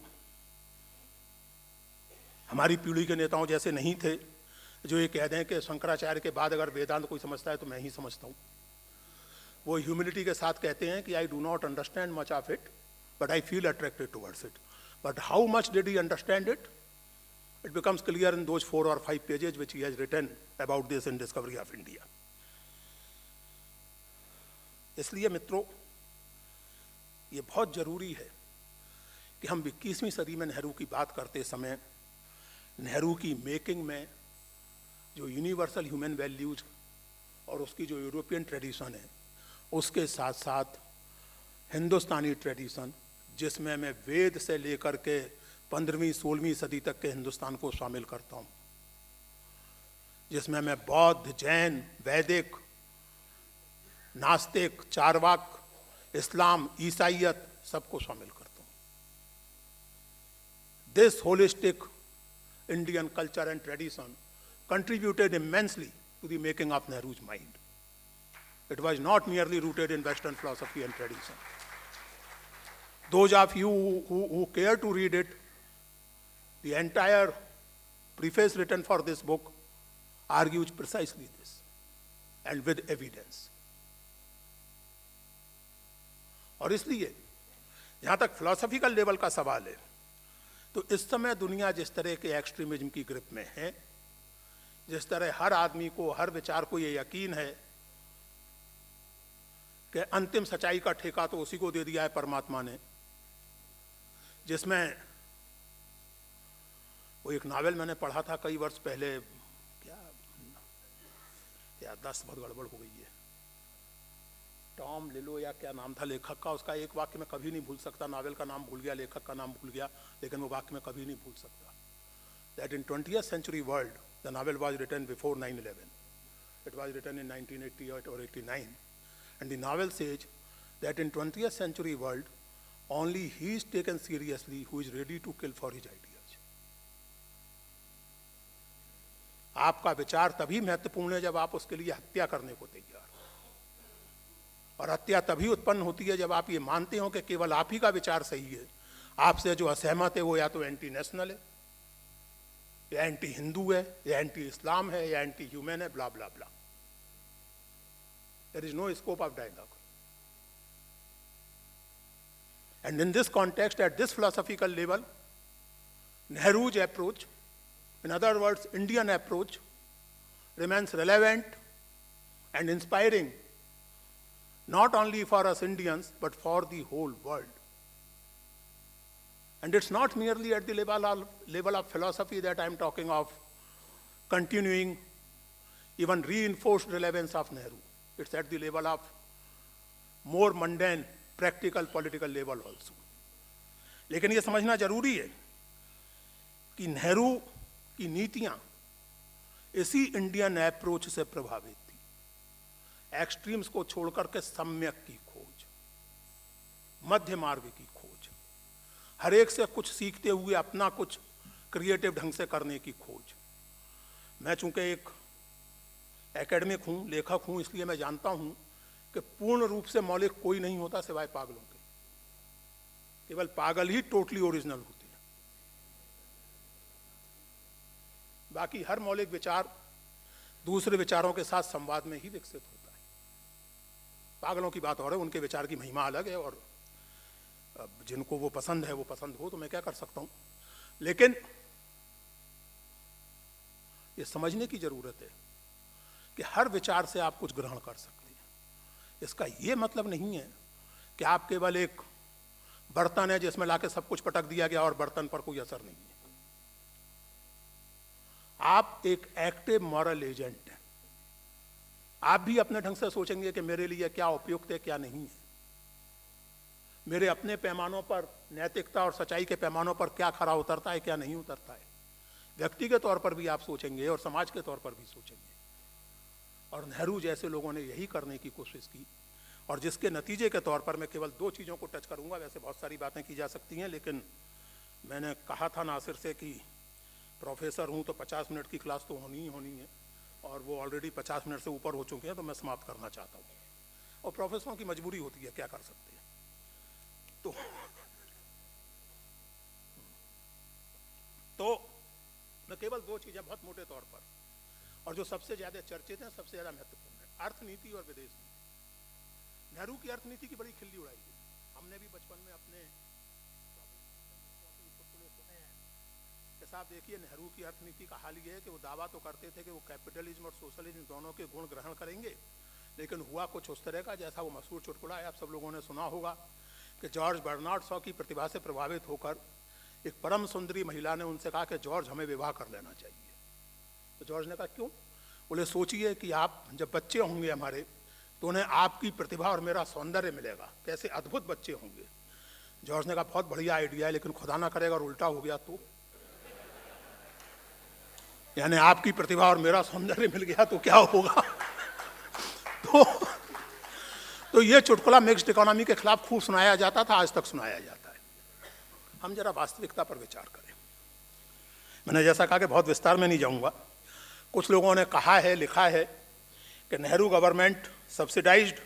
हमारी पीढ़ी के नेताओं जैसे नहीं थे जो ये कह दें कि शंकराचार्य के बाद अगर वेदांत कोई समझता है तो मैं ही समझता हूँ। वो ह्यूमिलिटी के साथ कहते हैं कि I do not understand much of it but I feel attracted towards it. But how much did he understand it? It becomes clear in those 4 or 5 pages which he has written about this in Discovery of India. इसलिए मित्रों, ये बहुत जरूरी है कि हम 21वीं सदी में नेहरू की बात करते समय नेहरू की मेकिंग में जो यूनिवर्सल ह्यूमन वैल्यूज और उसकी जो यूरोपियन ट्रेडिशन है, उसके साथ साथ हिंदुस्तानी ट्रेडिशन, जिसमें मैं वेद से लेकर के 15वीं 16वीं सदी तक के हिंदुस्तान को शामिल करता हूँ, जिसमें मैं बौद्ध, जैन, वैदिक, नास्तिक, चारवाक, इस्लाम, ईसाइयत सबको शामिल करता हूँ। This holistic Indian culture and tradition contributed immensely to the making of Nehru's mind. It was not merely rooted in Western philosophy and tradition. Those of you who care to read it, the entire preface written for this book argues precisely this, and with evidence. और इसलिए जहाँ तक philosophical level का सवाल है, तो इस समय दुनिया जिस तरह के एक्सट्रीमिज्म की ग्रिप में है, जिस तरह हर आदमी को, हर विचार को ये यकीन है कि अंतिम सच्चाई का ठेका तो उसी को दे दिया है परमात्मा ने, जिसमें वो एक नावल मैंने पढ़ा था कई वर्ष पहले, क्या 10 बहुत गड़बड़ हो गई है, टॉम लिलो या क्या नाम था लेखक का, उसका एक वाक्य मैं कभी नहीं भूल सकता। नावल का नाम भूल गया, लेखक का नाम भूल गया, लेकिन वो वाक्य मैं कभी नहीं भूल सकता। That in 20th century world, the novel was written before 9/11. It was written in 1988 or 89. And the novel says that in 20th century world, only he is taken seriously who is ready to kill for his ideas. आपका विचार तभी महत्वपूर्ण है जब आप उसके लिए हत्या करने को तैयार हो, और हत्या तभी उत्पन्न होती है जब आप ये मानते हो कि केवल आप ही का विचार सही है, आपसे जो असहमत है वो या तो एंटी नेशनल है, या एंटी हिंदू है, या एंटी इस्लाम है, या एंटी ह्यूमन है, blah blah blah. There is no scope of dialogue. And in this context, at this philosophical level, Nehru's approach, in other words, Indian approach, remains relevant and inspiring not only for us Indians but for the whole world. And it's not merely at the level of philosophy that I'm talking of continuing, even reinforced relevance of Nehru. It's at the level of more mundane, practical, political level also. लेकिन ये समझना जरूरी है कि नेहरू की नीतियां इसी Indian approach से प्रभावित थी। एक्सट्रीम्स को छोड़कर के सम्यक की खोज, मध्य मार्ग की खोज, हर एक से कुछ सीखते हुए अपना कुछ क्रिएटिव ढंग से करने की खोज। मैं चूंकि एक एकेडमिक हूँ, लेखक हूँ, इसलिए मैं जानता हूँ कि पूर्ण रूप से मौलिक कोई नहीं होता सिवाय पागलों के। केवल पागल ही टोटली ओरिजिनल होते हैं। बाकी हर मौलिक विचार दूसरे विचारों के साथ संवाद में ही विकसित होता है। पागलों की बात और है, उनके विचार की महिमा अलग है, और जिनको वो पसंद है वो पसंद हो, तो मैं क्या कर सकता हूं। लेकिन ये समझने की जरूरत है कि हर विचार से आप कुछ ग्रहण कर सकते हैं। इसका ये मतलब नहीं है कि आप केवल एक बर्तन है जिसमें लाके सब कुछ पटक दिया गया और बर्तन पर कोई असर नहीं है। आप एक एक्टिव मॉरल एजेंट हैं। आप भी अपने ढंग से सोचेंगे कि मेरे लिए क्या उपयुक्त है, क्या नहीं है, मेरे अपने पैमानों पर नैतिकता और सच्चाई के पैमानों पर क्या खरा उतरता है, क्या नहीं उतरता है। व्यक्तिगत तौर पर भी आप सोचेंगे और समाज के तौर पर भी सोचेंगे। और नेहरू जैसे लोगों ने यही करने की कोशिश की, और जिसके नतीजे के तौर पर मैं केवल 2 चीज़ों को टच करूंगा। वैसे बहुत सारी बातें की जा सकती हैं, लेकिन मैंने कहा था नासिर से कि प्रोफेसर हूँ तो 50 मिनट की क्लास तो होनी ही होनी है, और वो ऑलरेडी 50 मिनट से ऊपर हो चुके हैं, तो मैं समाप्त करना चाहता हूँ। और प्रोफेसरों की मजबूरी होती है, क्या कर सकते हैं। तो मैं केवल दो चीज़ें बहुत मोटे तौर पर, और जो सबसे ज़्यादा चर्चित हैं, सबसे ज़्यादा महत्वपूर्ण है, अर्थनीति और विदेश नीति। नेहरू की अर्थनीति की बड़ी खिल्ली उड़ाई गई। हमने भी बचपन में अपने के साथ देखिए, नेहरू की अर्थनीति का हाल ये है कि वो दावा तो करते थे कि वो कैपिटलिज्म और सोशलिज्म दोनों के गुण ग्रहण करेंगे, लेकिन हुआ कुछ उस तरह का जैसा वो मशहूर चुटकुला है, आप सब लोगों ने सुना होगा कि जॉर्ज बर्नार्ड शॉ की प्रतिभा से प्रभावित होकर एक परम सुंदरी महिला ने उनसे कहा कि जॉर्ज, हमें विवाह कर लेना चाहिए। तो जॉर्ज ने कहा क्यों? बोले सोचिए कि आप जब बच्चे होंगे हमारे, तो उन्हें आपकी प्रतिभा और मेरा सौंदर्य मिलेगा, कैसे अद्भुत बच्चे होंगे। जॉर्ज ने कहा बहुत बढ़िया आइडिया है, लेकिन खुदा ना करेगा और उल्टा हो गया तो, यानी आपकी प्रतिभा और मेरा सौंदर्य मिल गया तो क्या होगा। तो ये चुटकुला मिक्स्ड इकोनॉमी के खिलाफ खूब सुनाया जाता था, आज तक सुनाया जाता है। हम जरा वास्तविकता पर विचार करें। मैंने जैसा कहा कि बहुत विस्तार में नहीं जाऊंगा। कुछ लोगों ने कहा है, लिखा है कि Nehru government subsidised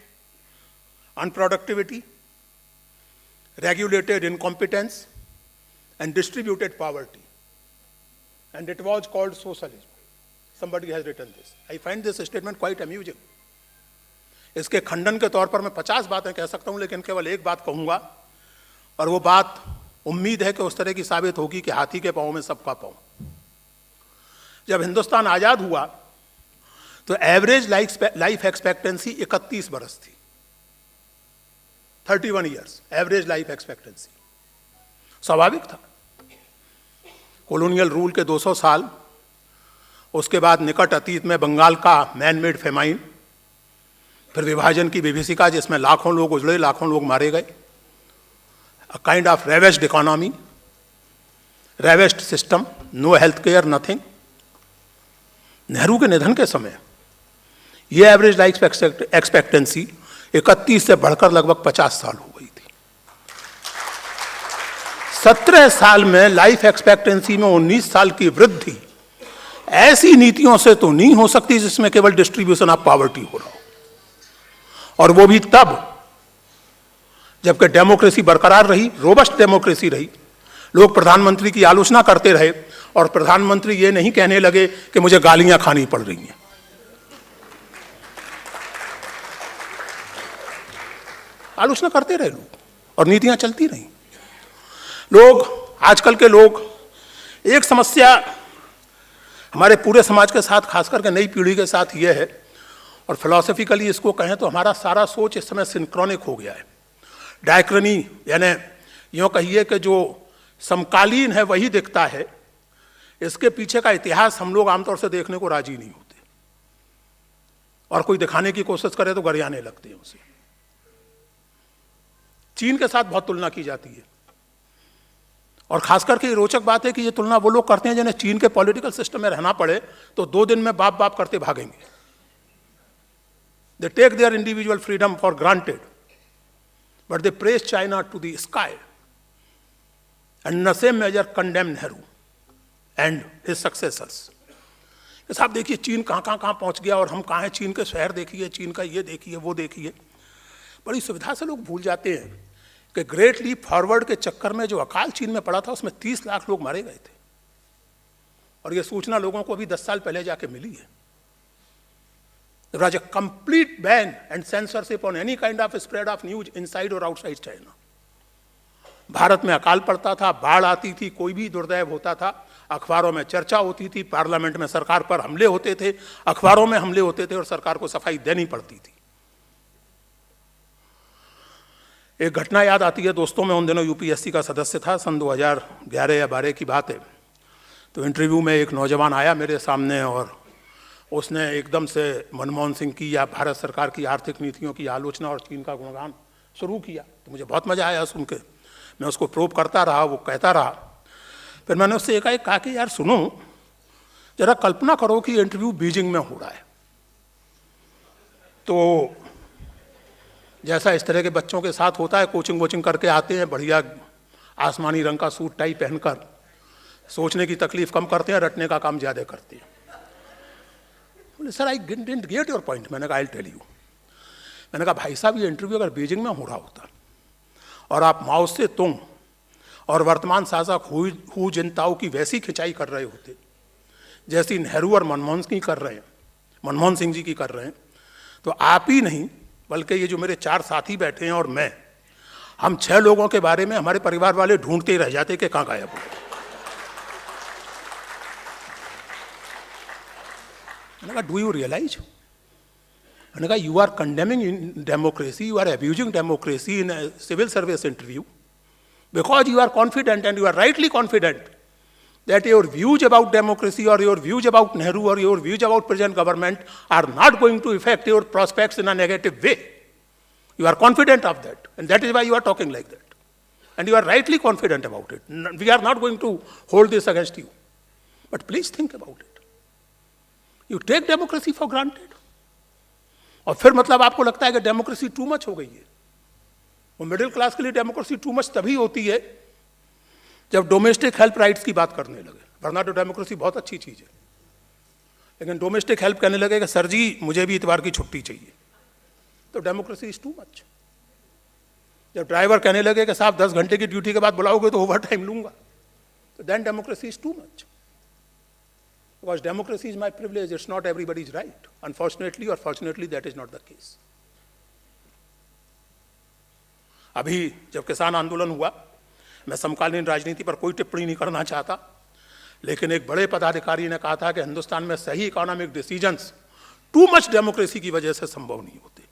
unproductivity, regulated incompetence and distributed poverty, and it was called socialism. Somebody has written this. I find this statement quite amusing. इसके खंडन के तौर पर मैं 50 बातें कह सकता हूं, लेकिन केवल एक बात कहूंगा, और वो बात उम्मीद है कि उस तरह की साबित होगी कि हाथी के पांव में सबका पांव। जब हिंदुस्तान आजाद हुआ तो एवरेज लाइफ एक्सपेक्टेंसी 31 बरस थी, 31 ईयर्स एवरेज लाइफ एक्सपेक्टेंसी। स्वाभाविक था, कॉलोनियल रूल के 200 साल, उसके बाद निकट अतीत में बंगाल का मैन मेड फेमाइन, फिर विभाजन की विभीषिका जिसमें लाखों लोग उजड़े, लाखों लोग मारे गए, a kind of reversed economy, reversed system, no health care, nothing. Nehru के निधन के समय ये एवरेज लाइफ एक्सपेक्टेंसी 31 से बढ़कर लगभग 50 साल हो गई थी। 17 साल में लाइफ एक्सपेक्टेंसी में 19 साल की वृद्धि ऐसी नीतियों से तो नहीं हो सकती जिसमें केवल डिस्ट्रीब्यूशन ऑफ पॉवर्टी हो रहा हो, और वो भी तब जबकि डेमोक्रेसी बरकरार रही, रोबस्ट डेमोक्रेसी रही। लोग प्रधानमंत्री की आलोचना करते रहे और प्रधानमंत्री ये नहीं कहने लगे कि मुझे गालियां खानी पड़ रही हैं। आलोचना करते रहे लोग और नीतियां चलती रहीं। लोग, आजकल के लोग, एक समस्या हमारे पूरे समाज के साथ, खास करके नई पीढ़ी के साथ ये है, और फिलॉसफिकली इसको कहें तो हमारा सारा सोच इस समय सिंक्रोनिक हो गया है। डायक्रनी, यानी यूँ कहिए कि जो समकालीन है वही दिखता है, इसके पीछे का इतिहास हम लोग आमतौर से देखने को राजी नहीं होते, और कोई दिखाने की कोशिश करे तो गरियाने लगते हैं उसे। चीन के साथ बहुत तुलना की जाती है, और खास करके रोचक बात है कि ये तुलना वो लोग करते हैं जिन्हें चीन के पॉलिटिकल सिस्टम में रहना पड़े तो 2 दिन में बाप बाप करते भागेंगे। They take their individual freedom for granted, but they praise China to the sky and in the same measure condemn Nehru and his successors. साहब देखिए चीन कहाँ पहुंच गया और हम कहाँ हैं। चीन के शहर देखिए, चीन का ये देखिए, वो देखिए। बड़ी सुविधा से लोग भूल जाते हैं कि ग्रेट लीप फॉरवर्ड के चक्कर में जो अकाल चीन में पड़ा था उसमें 30 लाख लोग मारे गए थे, और ये सूचना लोगों को अभी 10 साल पहले जाके मिली है। There was a complete ban and censorship on any kind of spread of news inside or outside China. Bharat में अकाल पड़ता था, बाढ़ आती थी, कोई भी दुर्दैव होता था, अखबारों में चर्चा होती थी, पार्लियामेंट में सरकार पर हमले होते थे, अखबारों में हमले होते थे, और सरकार को सफाई देनी पड़ती थी। एक घटना याद आती है दोस्तों, मैं उन दिनों यूपीएससी का सदस्य था, सन 2011 या 12 की बात है। तो इंटरव्यू में एक नौजवान आया मेरे सामने और उसने एकदम से मनमोहन सिंह की या भारत सरकार की आर्थिक नीतियों की आलोचना और चीन का गुणगान शुरू किया। तो मुझे बहुत मजा आया सुन के, मैं उसको प्रोब करता रहा, वो कहता रहा। फिर मैंने उससे एकाएक कहा कि यार सुनो, जरा कल्पना करो कि इंटरव्यू बीजिंग में हो रहा है, तो जैसा इस तरह के बच्चों के साथ होता है, कोचिंग वोचिंग करके आते हैं, बढ़िया आसमानी रंग का सूट टाई पहनकर, सोचने की तकलीफ कम करते हैं, रटने का काम ज़्यादा करते हैं। बोले sir I didn't get your point. मैंने कहा आई टेल यू। मैंने कहा भाई साहब ये इंटरव्यू अगर बीजिंग में हो रहा होता और आप माओ से तुंग और वर्तमान शासक हु जिनताओ की वैसी खिंचाई कर रहे होते जैसी नेहरू और मनमोहन सिंह जी की कर रहे हैं, तो आप ही नहीं बल्कि ये जो मेरे 4 साथी बैठे हैं और मैं, हम 6 लोगों के बारे में हमारे परिवार वाले ढूंढते ही रह जाते कि कहाँ गायब हो गए। मैंने कहा डू यू रियलाइज? मैंने कहा you are condemning democracy, you are abusing democracy in civil service interview because you are confident and you are rightly confident that your views about democracy or your views about Nehru or your views about present government are not going to affect your prospects in a negative way. You are confident of that, and that is why you are talking like that. And you are rightly confident about it. We are not going to hold this against you. But please think about it. You take democracy for granted. और फिर मतलब आपको लगता है कि democracy too much हो गई है। वो मिडिल क्लास के लिए डेमोक्रेसी टू मच तभी होती है जब डोमेस्टिक हेल्प राइट्स की बात करने लगे, वरना तो डेमोक्रेसी बहुत अच्छी चीज़ है। लेकिन डोमेस्टिक हेल्प कहने लगे कि सर जी मुझे भी इतवार की छुट्टी चाहिए, तो डेमोक्रेसी इज टू मच। जब ड्राइवर कहने लगे कि साहब 10 घंटे की ड्यूटी के बाद बुलाओगे तो ओवर टाइम लूंगा, तो then democracy is too much. Because democracy is my privilege, it's not everybody's right. Unfortunately और fortunately that is not the case. अभी जब किसान आंदोलन हुआ, मैं समकालीन राजनीति पर कोई टिप्पणी नहीं करना चाहता, लेकिन एक बड़े पदाधिकारी ने कहा था कि हिंदुस्तान में सही economic decisions to much democracy की वजह से संभव नहीं होते।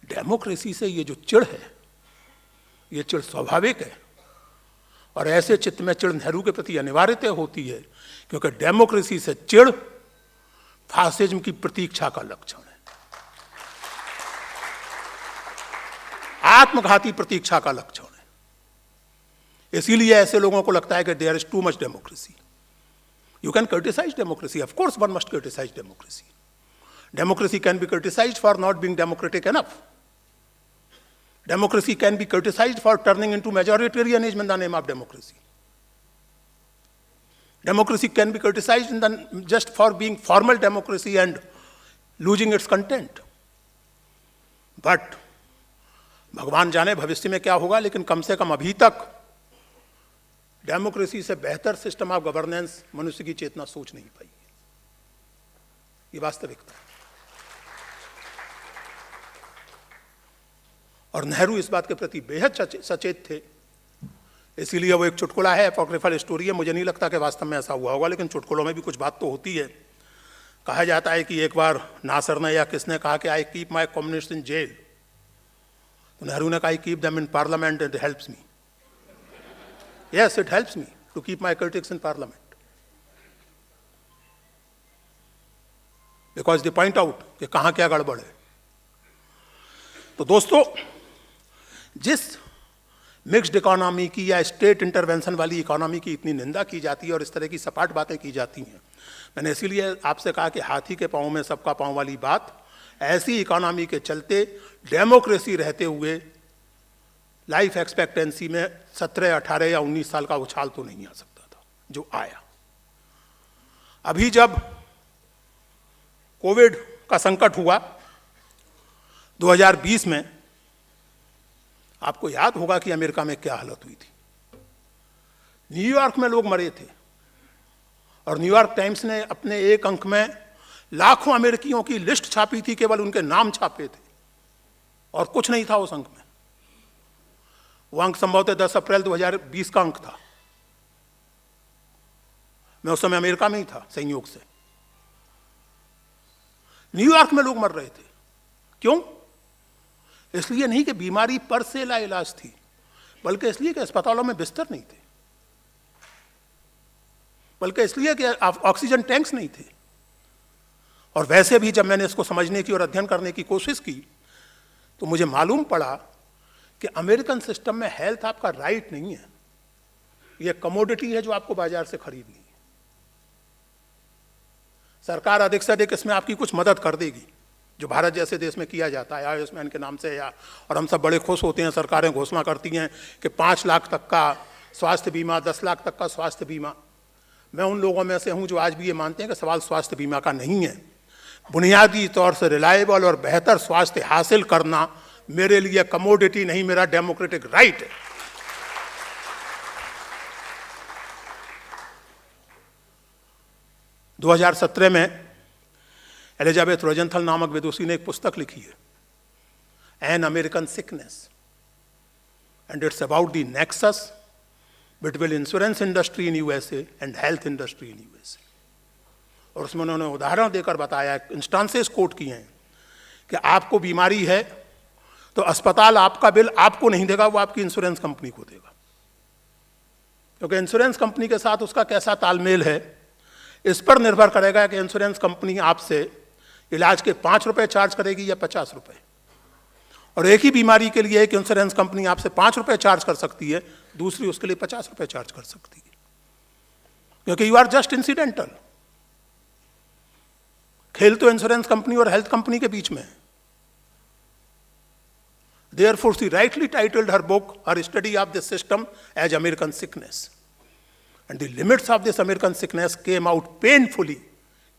डेमोक्रेसी से ये जो चिढ़ है, ये चिढ़ स्वाभाविक है, और ऐसे चित्त में चिढ़ नेहरू के प्रति अनिवार्यता होती है, क्योंकि डेमोक्रेसी से चिढ़ फासिज्म की प्रतीक्षा का लक्षण है, आत्मघाती प्रतीक्षा का लक्षण है। इसीलिए ऐसे लोगों को लगता है कि there is too much democracy. You can criticize democracy, of course one must criticize democracy. Democracy can be criticized for not being democratic enough. Democracy can be criticized for turning into majoritarianism in the name of democracy. Democracy can be criticized just for being formal democracy and losing its content. But भगवान जाने भविष्य में क्या होगा, लेकिन कम से कम अभी तक डेमोक्रेसी से बेहतर सिस्टम ऑफ गवर्नेंस मनुष्य की चेतना सोच नहीं पाई है। ये वास्तविकता है। और नेहरू इस बात के प्रति बेहद सचेत थे, इसीलिए वो एक चुटकुला है, अपॉक्रिफल स्टोरी है, मुझे नहीं लगता कि वास्तव में ऐसा हुआ होगा, लेकिन चुटकुलों में भी कुछ बात तो होती है। कहा जाता है कि एक बार नासर ने या किसने कहा कि I keep my communist in jail, तो नेहरू ने कहा I keep them in parliament, it helps me. Yes, it helps me to keep my critics in parliament, because they point out कि कहाँ क्या गड़बड़ है। तो दोस्तों, जिस मिक्स्ड इकोनॉमी की या स्टेट इंटरवेंशन वाली इकोनॉमी की इतनी निंदा की जाती है और इस तरह की सपाट बातें की जाती हैं, मैंने इसीलिए आपसे कहा कि हाथी के पांव में सबका पांव वाली बात, ऐसी इकोनॉमी के चलते डेमोक्रेसी रहते हुए लाइफ एक्सपेक्टेंसी में 17, 18 या 19 साल का उछाल तो नहीं आ सकता था जो आया। अभी जब कोविड का संकट हुआ 2020 में, आपको याद होगा कि अमेरिका में क्या हालत हुई थी। न्यूयॉर्क में लोग मरे थे, और न्यूयॉर्क टाइम्स ने अपने एक अंक में लाखों अमेरिकियों की लिस्ट छापी थी, केवल उनके नाम छापे थे और कुछ नहीं था उस अंक में। वो अंक संभवतः 10 अप्रैल 2020 का अंक था। मैं उस समय अमेरिका में ही था संयोग से। न्यूयॉर्क में लोग मर रहे थे। क्यों? इसलिए नहीं कि बीमारी पर से लाइलाज थी, बल्कि इसलिए कि अस्पतालों में बिस्तर नहीं थे, बल्कि इसलिए कि ऑक्सीजन टैंक्स नहीं थे। और वैसे भी जब मैंने इसको समझने की और अध्ययन करने की कोशिश की, तो मुझे मालूम पड़ा कि अमेरिकन सिस्टम में हेल्थ आपका राइट नहीं है, यह कमोडिटी है जो आपको बाजार से खरीदनी है। सरकार अधिक से अधिक इसमें आपकी कुछ मदद कर देगी, जो भारत जैसे देश में किया जाता है आयुष्मान के नाम से, या और हम सब बड़े खुश होते हैं, सरकारें घोषणा करती हैं कि 5 लाख तक का स्वास्थ्य बीमा, 10 लाख तक का स्वास्थ्य बीमा। मैं उन लोगों में से हूं जो आज भी ये मानते हैं कि सवाल स्वास्थ्य बीमा का नहीं है। बुनियादी तौर से रिलायबल और बेहतर स्वास्थ्य हासिल करना मेरे लिए कमोडिटी नहीं, मेरा डेमोक्रेटिक राइट है। – 2017 में एलिजाबेथ रोजेंथल नामक विदुषी ने एक पुस्तक लिखी है, an American sickness, and it's about the nexus between insurance industry in USA and health industry in USA. और उसमें उन्होंने उदाहरण देकर बताया, इंस्टांसेस कोट किए हैं कि आपको बीमारी है तो अस्पताल आपका बिल आपको नहीं देगा, वो आपकी इंश्योरेंस कंपनी को देगा, क्योंकि इंश्योरेंस कंपनी के साथ उसका कैसा तालमेल है इस पर निर्भर करेगा कि इंश्योरेंस कंपनी आपसे इलाज के 5 रुपए चार्ज करेगी या 50 रुपए। और एक ही बीमारी के लिए एक इंश्योरेंस कंपनी आपसे 5 रुपए चार्ज कर सकती है, दूसरी उसके लिए 50 रुपए चार्ज कर सकती है, क्योंकि यू आर जस्ट इंसिडेंटल। खेल तो इंश्योरेंस कंपनी और हेल्थ कंपनी के बीच में है। Therefore, she rightly titled her book, her study of this system, as American Sickness. And the limits of this American sickness came out painfully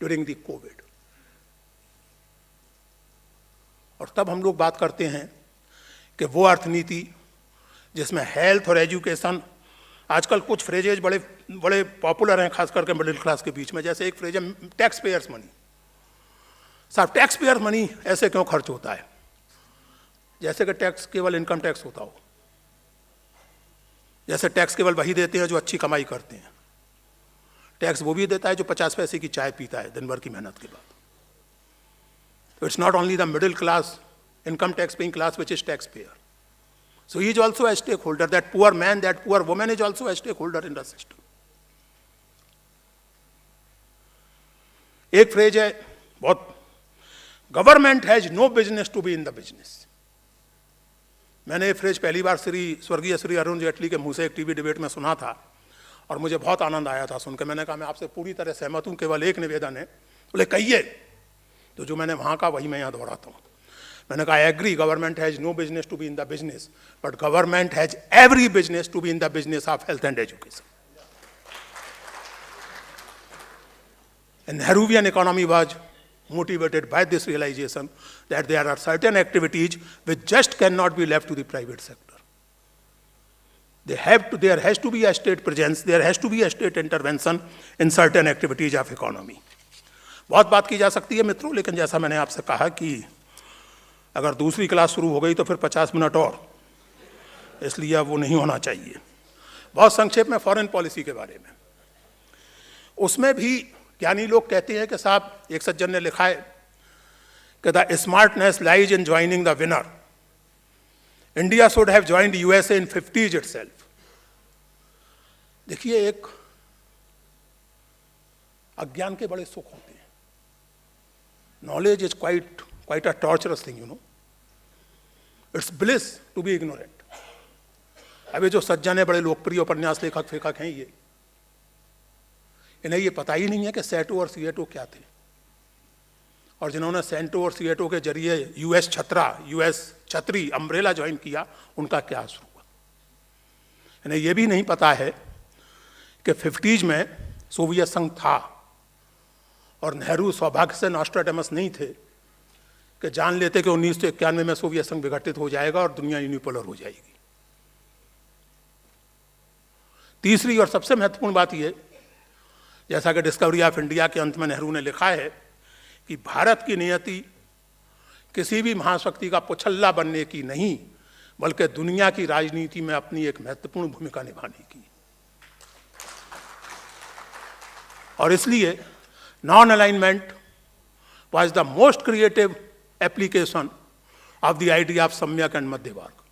during the COVID. और तब हम लोग बात करते हैं कि वो अर्थनीति जिसमें हेल्थ और एजुकेशन, आजकल कुछ फ्रेजेज बड़े बड़े पॉपुलर हैं खास करके मिडिल क्लास के बीच में, जैसे एक फ्रेज है टैक्स पेयर्स मनी। साहब, टैक्स पेयर्स मनी ऐसे क्यों खर्च होता है? जैसे कि टैक्स केवल इनकम टैक्स होता हो, जैसे टैक्स केवल वही देते हैं जो अच्छी कमाई करते हैं। टैक्स वो भी देता है जो 50 पैसे की चाय पीता है दिन भर की मेहनत के बाद। It's not only the middle class income tax paying class which is tax payer, so he is also a stakeholder. That poor man, that poor woman is also a stakeholder in the system. एक phrase है बहुत, government has no business to be in the business. मैंने ये phrase पहली बार स्वर्गीय श्री अरुण जेटली के मुंह से एक टीवी डिबेट में सुना था और मुझे बहुत आनंद आया था सुनकर। मैंने कहा मैं आपसे पूरी तरह सहमत हूं, केवल एक निवेदन है। बोले कहिए। तो जो मैंने वहां कहा वही मैं यहां दोहराता हूं। मैंने कहा I agree, government has no business to be in the business, but government has every business to be in the business of health and education. And Nehruvian economy was motivated by this realization that there are certain activities which just cannot be left to the private sector. There has to be a state presence, there has to be a state intervention in certain activities of economy. बहुत बात की जा सकती है मित्रों, लेकिन जैसा मैंने आपसे कहा कि अगर दूसरी क्लास शुरू हो गई तो फिर 50 मिनट और, इसलिए अब वो नहीं होना चाहिए। बहुत संक्षेप में फॉरेन पॉलिसी के बारे में, उसमें भी ज्ञानी लोग कहते हैं कि साहब, एक सज्जन ने लिखा है कि the smartness lies in joining the winner. India should have joined USA in 50s itself. देखिए, एक अज्ञान के बड़े सुख होते हैं। Knowledge is quite a torturous thing, you know, it's bliss to be ignorant. अभी जो सज्जन है, बड़े लोकप्रिय उपन्यास लेखक फेखक हैं, ये इन्हें ये पता ही नहीं है कि सेटो और सीएटो क्या थे, और जिन्होंने सेंटो और सीएटो के जरिए यूएस छतरी अम्ब्रेला ज्वाइन किया, उनका क्या असर हुआ। इन्हें ये भी नहीं पता है कि 50s में सोवियत संघ था और नेहरू सौभाग्य से नॉस्ट्राडामस नहीं थे कि जान लेते कि 1991 में सोवियत संघ विघटित हो जाएगा और दुनिया यूनिपोलर हो जाएगी। तीसरी और सबसे महत्वपूर्ण बात यह, जैसा कि डिस्कवरी ऑफ इंडिया के अंत में नेहरू ने लिखा है कि भारत की नियति किसी भी महाशक्ति का पुछल्ला बनने की नहीं, बल्कि दुनिया की राजनीति में अपनी एक महत्वपूर्ण भूमिका निभाने की। और इसलिए non alignment was the most creative application of the idea of सम्यक एंड मध्य वर्ग,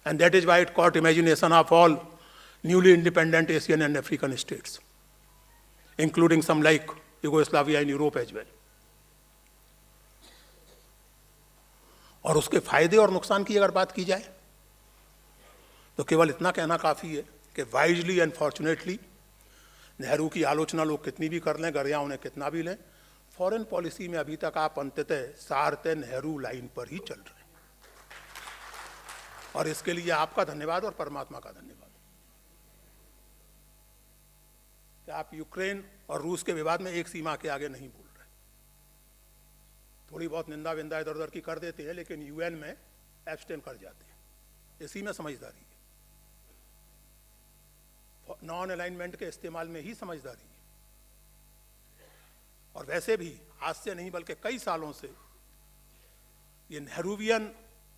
and that is why it caught imagination of all newly independent Asian and African states, including some like Yugoslavia in Europe as well. और उसके फायदे और नुकसान की अगर बात की जाए तो केवल इतना कहना काफ़ी है कि वाइजली एंड फॉर्चुनेटली, नेहरू की आलोचना लोग कितनी भी कर लें, गरिया उन्हें कितना भी लें, फॉरेन पॉलिसी में अभी तक आप अंततः सारते नेहरू लाइन पर ही चल रहे हैं, और इसके लिए आपका धन्यवाद और परमात्मा का धन्यवाद कि आप यूक्रेन और रूस के विवाद में एक सीमा के आगे नहीं बोल रहे। थोड़ी बहुत निंदा विंदा इधर उधर की कर देते हैं, लेकिन यूएन में एब्स्टेन कर जाते हैं। इसी में समझदारी है, नॉन अलाइनमेंट के इस्तेमाल में ही समझदारी है। और वैसे भी आज से नहीं बल्कि कई सालों से ये Nehruvian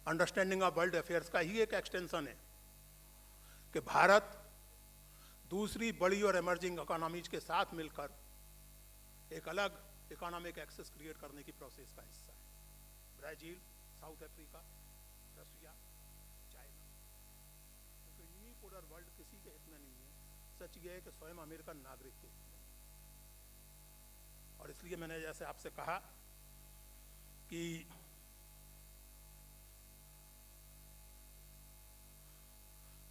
understanding of world affairs का ही एक एक्सटेंशन है कि भारत दूसरी बड़ी और इमर्जिंग इकोनॉमीज के साथ मिलकर एक अलग इकोनॉमिक एक्सेस क्रिएट करने की प्रोसेस का हिस्सा है। Brazil, south Africa, Russia, China, क्योंकि यूनिपोलर वर्ल्ड किसी के हित में नहीं है। सच ये है कि स्वयं अमेरिकन नागरिक के हित में। और इसलिए मैंने जैसे आपसे कहा कि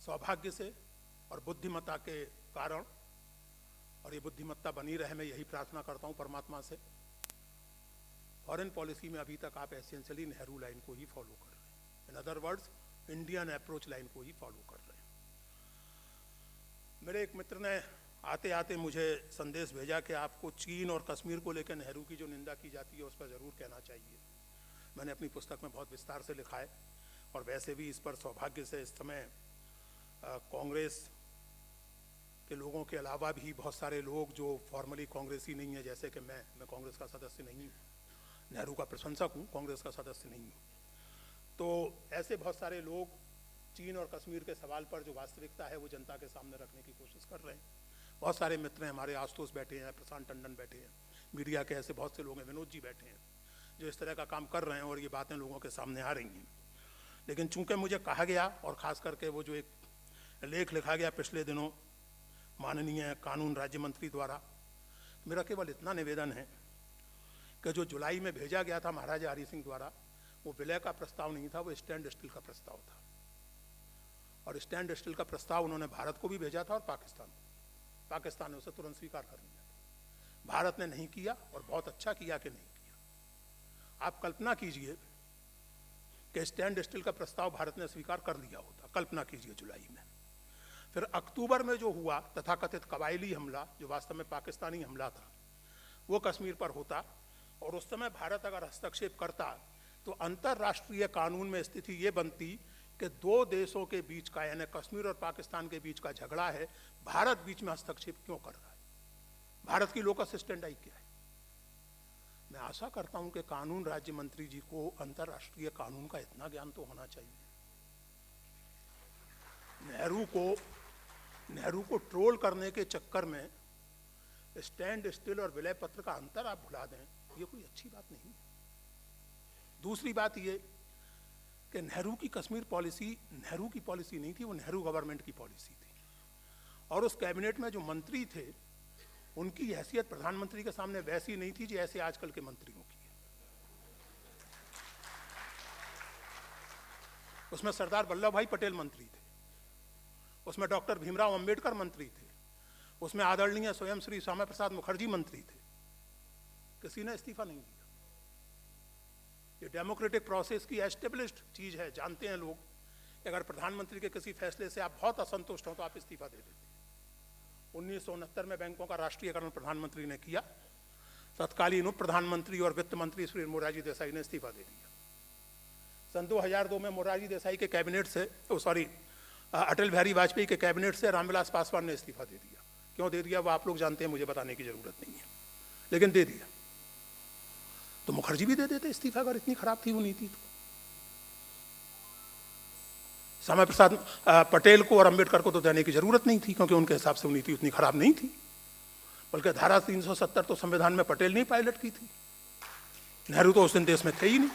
सौभाग्य से और बुद्धिमत्ता के कारण, और ये बुद्धिमत्ता बनी रहे, मैं यही प्रार्थना करता हूँ परमात्मा से, फॉरेन पॉलिसी में अभी तक आप एसेंशियली नेहरू लाइन को ही फॉलो कर रहे हैं। In other words, Indian approach line को ही फॉलो कर रहे हैं। मेरे एक मित्र ने आते आते मुझे संदेश भेजा कि आपको चीन और कश्मीर को लेकर नेहरू की जो निंदा की जाती है उस पर ज़रूर कहना चाहिए। मैंने अपनी पुस्तक में बहुत विस्तार से लिखा है, और वैसे भी इस पर सौभाग्य से इस समय कांग्रेस के लोगों के अलावा भी बहुत सारे लोग जो फॉर्मली कांग्रेसी नहीं है, जैसे कि मैं कांग्रेस का सदस्य नहीं हूँ, नेहरू का प्रशंसक हूँ, कांग्रेस का सदस्य नहीं हूँ, तो ऐसे बहुत सारे लोग चीन और कश्मीर के सवाल पर जो वास्तविकता है वो जनता के सामने रखने की कोशिश कर रहे हैं। बहुत सारे मित्र हैं हमारे, आशुतोष बैठे हैं, प्रशांत टंडन बैठे हैं, मीडिया के ऐसे बहुत से लोग हैं, विनोद जी बैठे हैं, जो इस तरह का काम कर रहे हैं और ये बातें लोगों के सामने आ रही हैं। लेकिन चूंकि मुझे कहा गया, और ख़ास करके वो जो एक लेख लिखा गया पिछले दिनों माननीय कानून राज्य मंत्री द्वारा, मेरा केवल इतना निवेदन है कि जो जुलाई में भेजा गया था महाराजा हरि सिंह द्वारा, वो विलय का प्रस्ताव नहीं था, वो स्टैंड स्टिल का प्रस्ताव था। और स्टैंड स्टिल का प्रस्ताव उन्होंने भारत को भी भेजा था और पाकिस्तान ने उसे तुरंत स्वीकार कर लिया था। भारत ने नहीं किया, और बहुत अच्छा किया कि नहीं किया। आप कल्पना कीजिए कि स्टैंड स्टिल का प्रस्ताव भारत ने स्वीकार कर लिया होता, कल्पना कीजिए जुलाई में। फिर अक्टूबर में जो हुआ तथाकथित कबायली हमला, जो वास्तव में पाकिस्तानी हमला था, वो कश्मीर पर होता, और उस समय भारत अगर हस्तक्षेप करता तो अंतर्राष्ट्रीय कानून में स्थिति ये बनती कि दो देशों के बीच का, यानी कश्मीर और पाकिस्तान के बीच का झगड़ा है, भारत बीच में हस्तक्षेप क्यों कर रहा है, भारत की लोकस स्टैंड आई क्या है। मैं आशा करता हूं कि कानून राज्य मंत्री जी को अंतर्राष्ट्रीय कानून का इतना ज्ञान तो होना चाहिए। नेहरू को ट्रोल करने के चक्कर में स्टैंड स्टिल और विलय पत्र का अंतर आप भुला दें, ये कोई अच्छी बात नहीं है। दूसरी बात ये कि नेहरू की कश्मीर पॉलिसी नेहरू की पॉलिसी नहीं थी, वो नेहरू गवर्नमेंट की पॉलिसी थी। और उस कैबिनेट में जो मंत्री थे उनकी हैसियत प्रधानमंत्री के सामने वैसी नहीं थी जैसे आजकल के मंत्रियों की है। उसमें सरदार वल्लभ भाई पटेल मंत्री थे, उसमें डॉक्टर भीमराव अंबेडकर मंत्री थे, उसमें आदरणीय स्वयं श्री श्यामा प्रसाद मुखर्जी मंत्री थे। किसी ने इस्तीफा नहीं दिया। ये डेमोक्रेटिक प्रोसेस की एस्टेब्लिश्ड चीज है। जानते हैं लोग कि अगर प्रधानमंत्री के किसी फैसले से आप बहुत असंतुष्ट हो तो आप इस्तीफा दे देते हैं। 1969 में बैंकों का राष्ट्रीयकरण प्रधानमंत्री ने किया, तत्कालीन उप प्रधानमंत्री और वित्त मंत्री श्री मोरारजी देसाई ने इस्तीफा दे दिया। सन 2002 में मोरारजी देसाई के कैबिनेट से अटल बिहारी वाजपेयी के कैबिनेट से रामविलास पासवान ने इस्तीफा दे दिया। क्यों दे दिया वो आप लोग जानते हैं, मुझे बताने की जरूरत नहीं है, लेकिन दे दिया। तो मुखर्जी भी दे देते इस्तीफा अगर इतनी खराब थी वो नीति तो। श्यामा प्रसाद पटेल को और अंबेडकर को तो देने की जरूरत नहीं थी, क्योंकि उनके हिसाब से वो नीति उतनी खराब नहीं थी। बल्कि धारा 370 तो संविधान में पटेल ने पायलट की थी, नेहरू तो उस दिन देश में थे ही नहीं।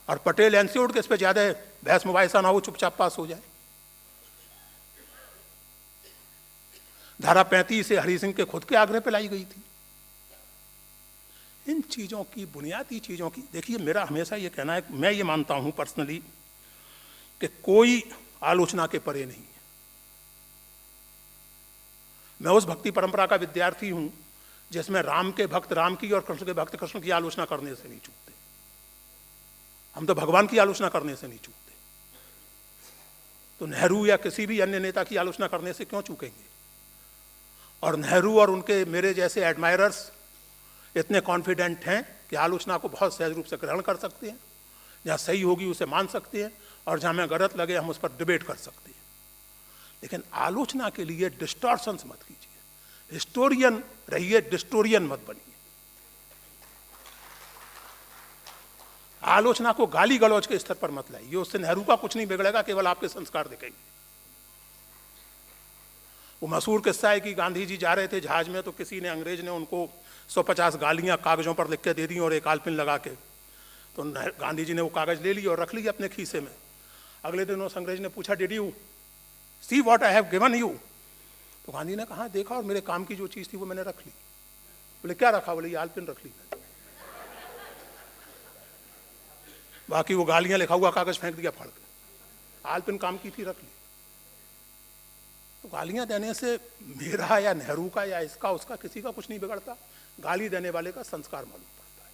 और पटेल एनसीओड के इस पर ज्यादा बहस मुबाहिसा ना हो, चुपचाप पास हो जाए। धारा 35 से हरि सिंह के खुद के आग्रह पर लाई गई थी। इन चीजों की, बुनियादी चीजों की, देखिए मेरा हमेशा ये कहना है, मैं ये मानता हूं पर्सनली कि कोई आलोचना के परे नहीं है। मैं उस भक्ति परंपरा का विद्यार्थी हूं जिसमें राम के भक्त राम की और कृष्ण के भक्त कृष्ण की आलोचना करने से नहीं चूकते। हम तो भगवान की आलोचना करने से नहीं चूकते, तो नेहरू या किसी भी अन्य नेता की आलोचना करने से क्यों चूकेंगे? और नेहरू और उनके मेरे जैसे एडमायरर्स इतने कॉन्फिडेंट हैं कि आलोचना को बहुत सहज रूप से ग्रहण कर सकते हैं, जहाँ सही होगी उसे मान सकते हैं और जहाँ हमें गलत लगे हम उस पर डिबेट कर सकते हैं। लेकिन आलोचना के लिए डिस्टॉर्शंस मत कीजिए, हिस्टोरियन रहिए, डिस्टोरियन मत बनिए। आलोचना को गाली गलौज के स्तर पर मत लाइए, उससे नेहरू का कुछ नहीं बिगड़ेगा, केवल आपके संस्कार दिखेंगे। वो मशहूर किस्सा है कि गांधी जी जा रहे थे जहाज में, तो किसी ने, अंग्रेज ने उनको 150 गालियां कागजों पर लिख के दे दी और एक आलपिन लगा के। तो गांधी जी ने वो कागज ले ली और रख ली अपने खीसे में। अगले दिन उस अंग्रेज ने पूछा, did you see what I have given you? तो गांधी ने कहा, देखा और मेरे काम की जो चीज थी वो मैंने रख ली। बोले क्या रखा? बोले ये आलपिन रख ली मैंने, बाकी वो गालियां लिखा हुआ कागज फेंक दिया फाड़ के, आलपिन काम की थी, रख ली। तो गालियां देने से मेरा या नेहरू का या इसका उसका किसी का कुछ नहीं बिगड़ता, गाली देने वाले का संस्कार मालूम पड़ता है।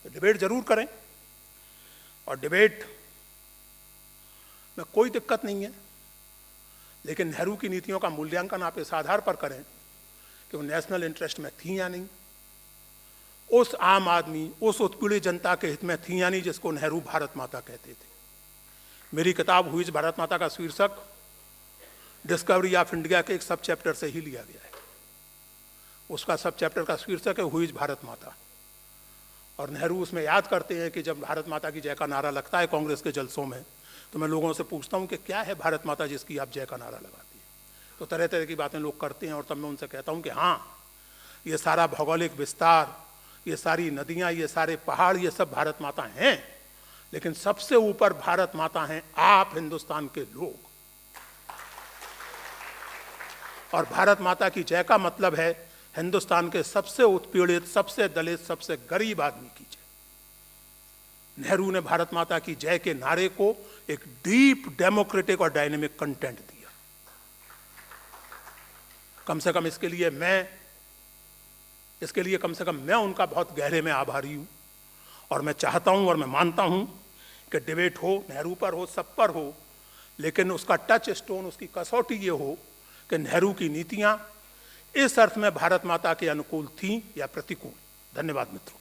तो डिबेट जरूर करें, और डिबेट में कोई दिक्कत नहीं है, लेकिन नेहरू की नीतियों का मूल्यांकन आप इस आधार पर करें कि वो नेशनल इंटरेस्ट में थी या नहीं, उस आम आदमी, उस उत्पीड़ित जनता के हित में थी या नहीं जिसको नेहरू भारत माता कहते थे। मेरी किताब हुई भारत माता का शीर्षक डिस्कवरी ऑफ इंडिया के एक सब चैप्टर से ही लिया गया है। उसका सब चैप्टर का शीर्षक है हुई भारत माता। और नेहरू उसमें याद करते हैं कि जब भारत माता की जय का नारा लगता है कांग्रेस के जलसों में, तो मैं लोगों से पूछता हूं कि क्या है भारत माता जिसकी आप जय का नारा लगाती है? तो तरह तरह की बातें लोग करते हैं, और तब मैं उनसे कहता हूं कि हाँ, ये सारा भौगोलिक विस्तार, ये सारी नदियां, ये सारे पहाड़, ये सब भारत माता हैं, लेकिन सबसे ऊपर भारत माता हैं आप हिंदुस्तान के लोग। और भारत माता की जय का मतलब है हिंदुस्तान के सबसे उत्पीड़ित, सबसे दलित, सबसे गरीब आदमी की जय। नेहरू ने भारत माता की जय के नारे को एक डीप डेमोक्रेटिक और डायनेमिक कंटेंट दिया। कम से कम इसके लिए मैं उनका बहुत गहरे में आभारी हूं। और मैं चाहता हूं और मैं मानता हूं कि डिबेट हो, नेहरू पर हो, सब पर हो, लेकिन उसका टच स्टोन, उसकी कसौटी ये हो कि नेहरू की नीतियां इस अर्थ में भारत माता के अनुकूल थीं या प्रतिकूल। धन्यवाद मित्रों।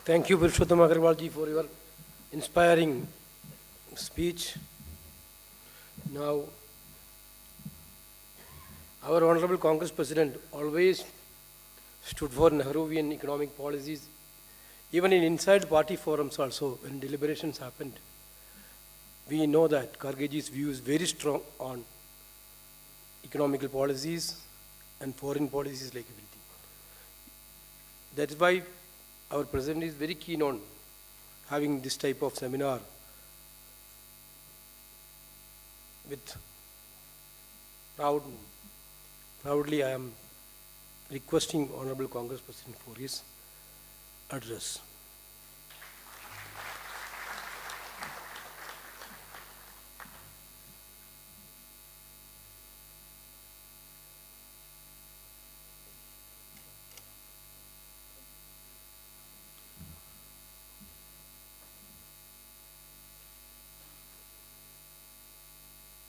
Thank you, Purushottam Agarwal ji, for your inspiring speech. Now, our Honorable Congress President always stood for Nehruvian economic policies, even in inside party forums also, when deliberations happened. We know that Khargeji's view is very strong on economical policies and foreign policies like everything. That is why our president is very keen on having this type of seminar with proudly I am requesting Honorable Congress President for his address.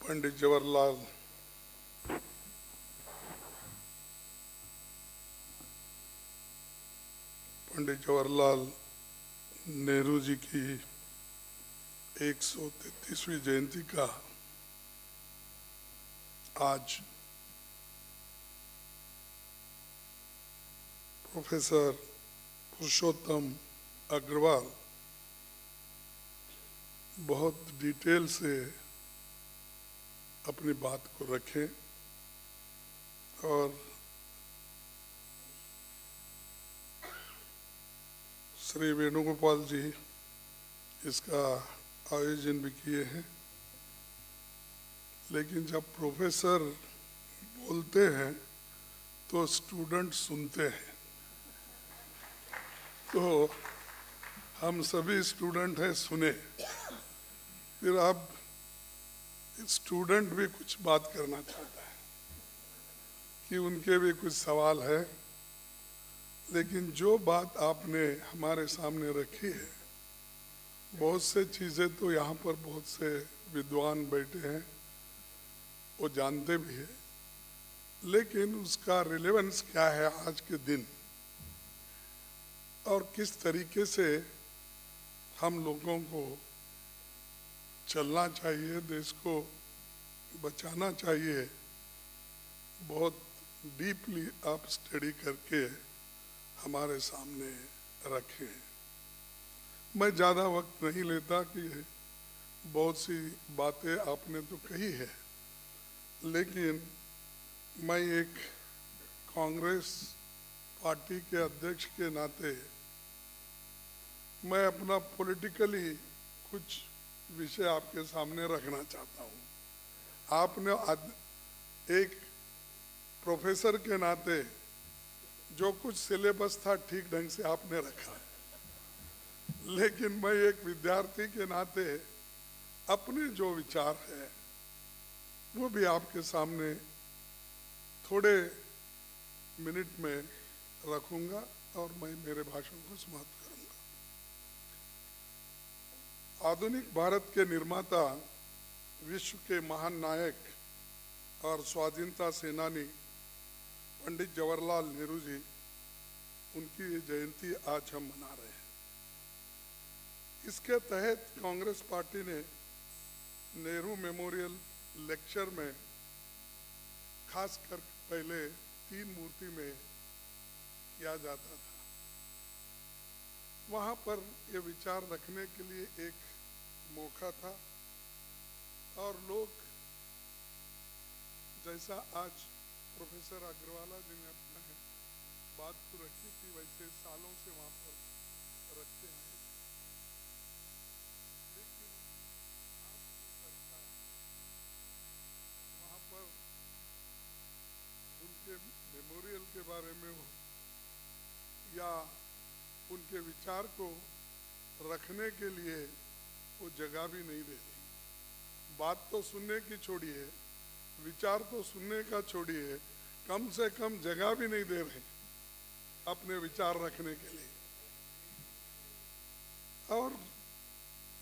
Pandit Jawaharlal Nehru ji की 133वीं जयंती का आज professor पुरुषोत्तम अग्रवाल बहुत detail से अपनी बात को रखें और श्री वेणुगोपाल जी इसका आयोजन भी किए हैं। लेकिन जब प्रोफेसर बोलते हैं तो स्टूडेंट सुनते हैं, तो हम सभी स्टूडेंट हैं, सुने। फिर अब स्टूडेंट भी कुछ बात करना चाहता है कि उनके भी कुछ सवाल है, लेकिन जो बात आपने हमारे सामने रखी है, बहुत से चीज़ें तो यहाँ पर बहुत से विद्वान बैठे हैं, वो जानते भी हैं, लेकिन उसका रिलेवेंस क्या है आज के दिन और किस तरीके से हम लोगों को चलना चाहिए, देश को बचाना चाहिए, बहुत डीपली आप स्टडी करके हमारे सामने रखे। मैं ज़्यादा वक्त नहीं लेता कि बहुत सी बातें आपने तो कही है, लेकिन मैं एक कांग्रेस पार्टी के अध्यक्ष के नाते मैं अपना पॉलिटिकली कुछ विषय आपके सामने रखना चाहता हूँ। आपने एक प्रोफेसर के नाते जो कुछ सिलेबस था ठीक ढंग से आपने रखा, लेकिन मैं एक विद्यार्थी के नाते अपने जो विचार है वो भी आपके सामने थोड़े मिनट में रखूंगा और मैं मेरे भाषण को समाप्त करूंगा। आधुनिक भारत के निर्माता, विश्व के महान नायक और स्वाधीनता सेनानी पंडित जवाहरलाल नेहरू जी, उनकी ये जयंती आज हम मना रहे हैं। इसके तहत कांग्रेस पार्टी ने नेहरू मेमोरियल लेक्चर में खासकर पहले 3 मूर्ति में किया जाता था, वहाँ पर ये विचार रखने के लिए एक मौका था और लोग, जैसा आज प्रोफेसर अग्रवाला जी ने अपना बात को रखी थी, वैसे सालों से वहाँ पर रखते आए। लेकिन आज की सरकार वहाँ पर उनके मेमोरियल के बारे में हो या उनके विचार को रखने के लिए वो जगह भी नहीं दे रही। बात तो सुनने की छोड़िए, विचार तो सुनने का छोड़िए, कम से कम जगह भी नहीं दे रहे अपने विचार रखने के लिए। और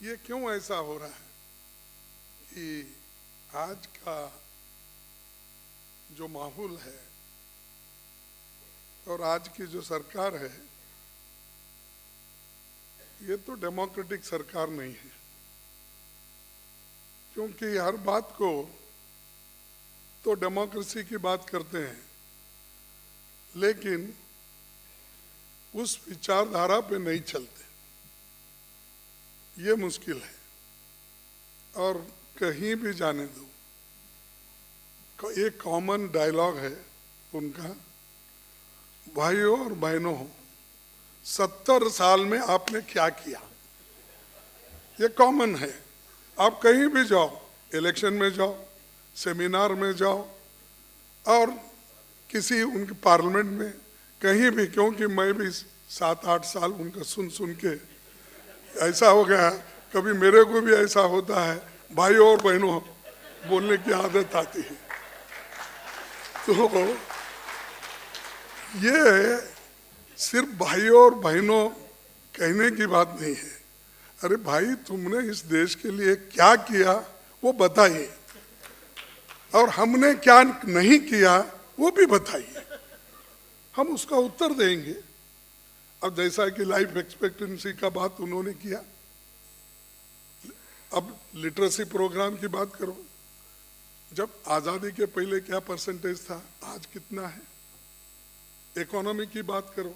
ये क्यों ऐसा हो रहा है कि आज का जो माहौल है और आज की जो सरकार है, ये तो डेमोक्रेटिक सरकार नहीं है, क्योंकि हर बात को तो डेमोक्रेसी की बात करते हैं, लेकिन उस विचारधारा पे नहीं चलते, ये मुश्किल है। और कहीं भी जाने दो, एक कॉमन डायलॉग है उनका, भाइयों और बहनों, 70 साल में आपने क्या किया, ये कॉमन है। आप कहीं भी जाओ, इलेक्शन में जाओ, सेमिनार में जाओ और किसी उनके पार्लियामेंट में, कहीं भी, क्योंकि मैं भी 7-8 साल उनका सुन के ऐसा हो गया, कभी मेरे को भी ऐसा होता है, भाइयों और बहनों बोलने की आदत आती है। तो ये सिर्फ भाइयों और बहनों कहने की बात नहीं है। अरे भाई, तुमने इस देश के लिए क्या किया वो बताइए, और हमने क्या नहीं किया वो भी बताइए, हम उसका उत्तर देंगे। अब जैसा कि लाइफ एक्सपेक्टेंसी का बात उन्होंने किया, अब लिटरेसी प्रोग्राम की बात करो, जब आज़ादी के पहले क्या परसेंटेज था, आज कितना है। इकोनॉमी की बात करो,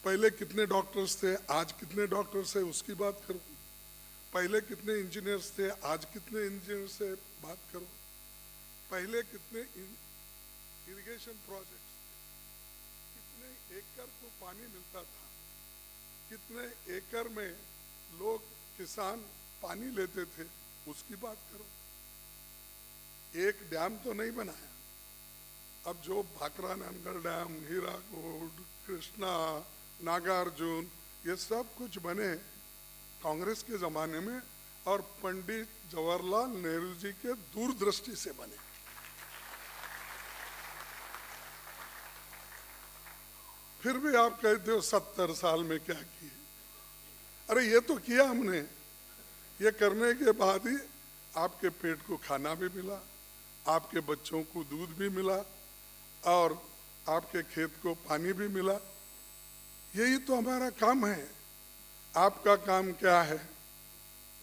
पहले कितने डॉक्टर्स थे, आज कितने डॉक्टर्स है, उसकी बात करो। पहले कितने इंजीनियर्स थे, आज कितने इंजीनियर्स से बात करो। पहले कितने इरिगेशन प्रोजेक्ट्स, कितने एकड़ को पानी मिलता था, कितने एकड़ में लोग किसान पानी लेते थे, उसकी बात करो। एक डैम तो नहीं बनाया, अब जो भाखरा नंगल डैम, हीराकोड, कृष्णा, नागार्जुन, ये सब कुछ बने कांग्रेस के जमाने में, और पंडित जवाहरलाल नेहरू जी के दूरदृष्टि से बने। फिर भी आप कहते हो 70 साल में क्या किए? अरे ये तो किया हमने। ये करने के बाद ही आपके पेट को खाना भी मिला, आपके बच्चों को दूध भी मिला और आपके खेत को पानी भी मिला। यही तो हमारा काम है। आपका काम क्या है?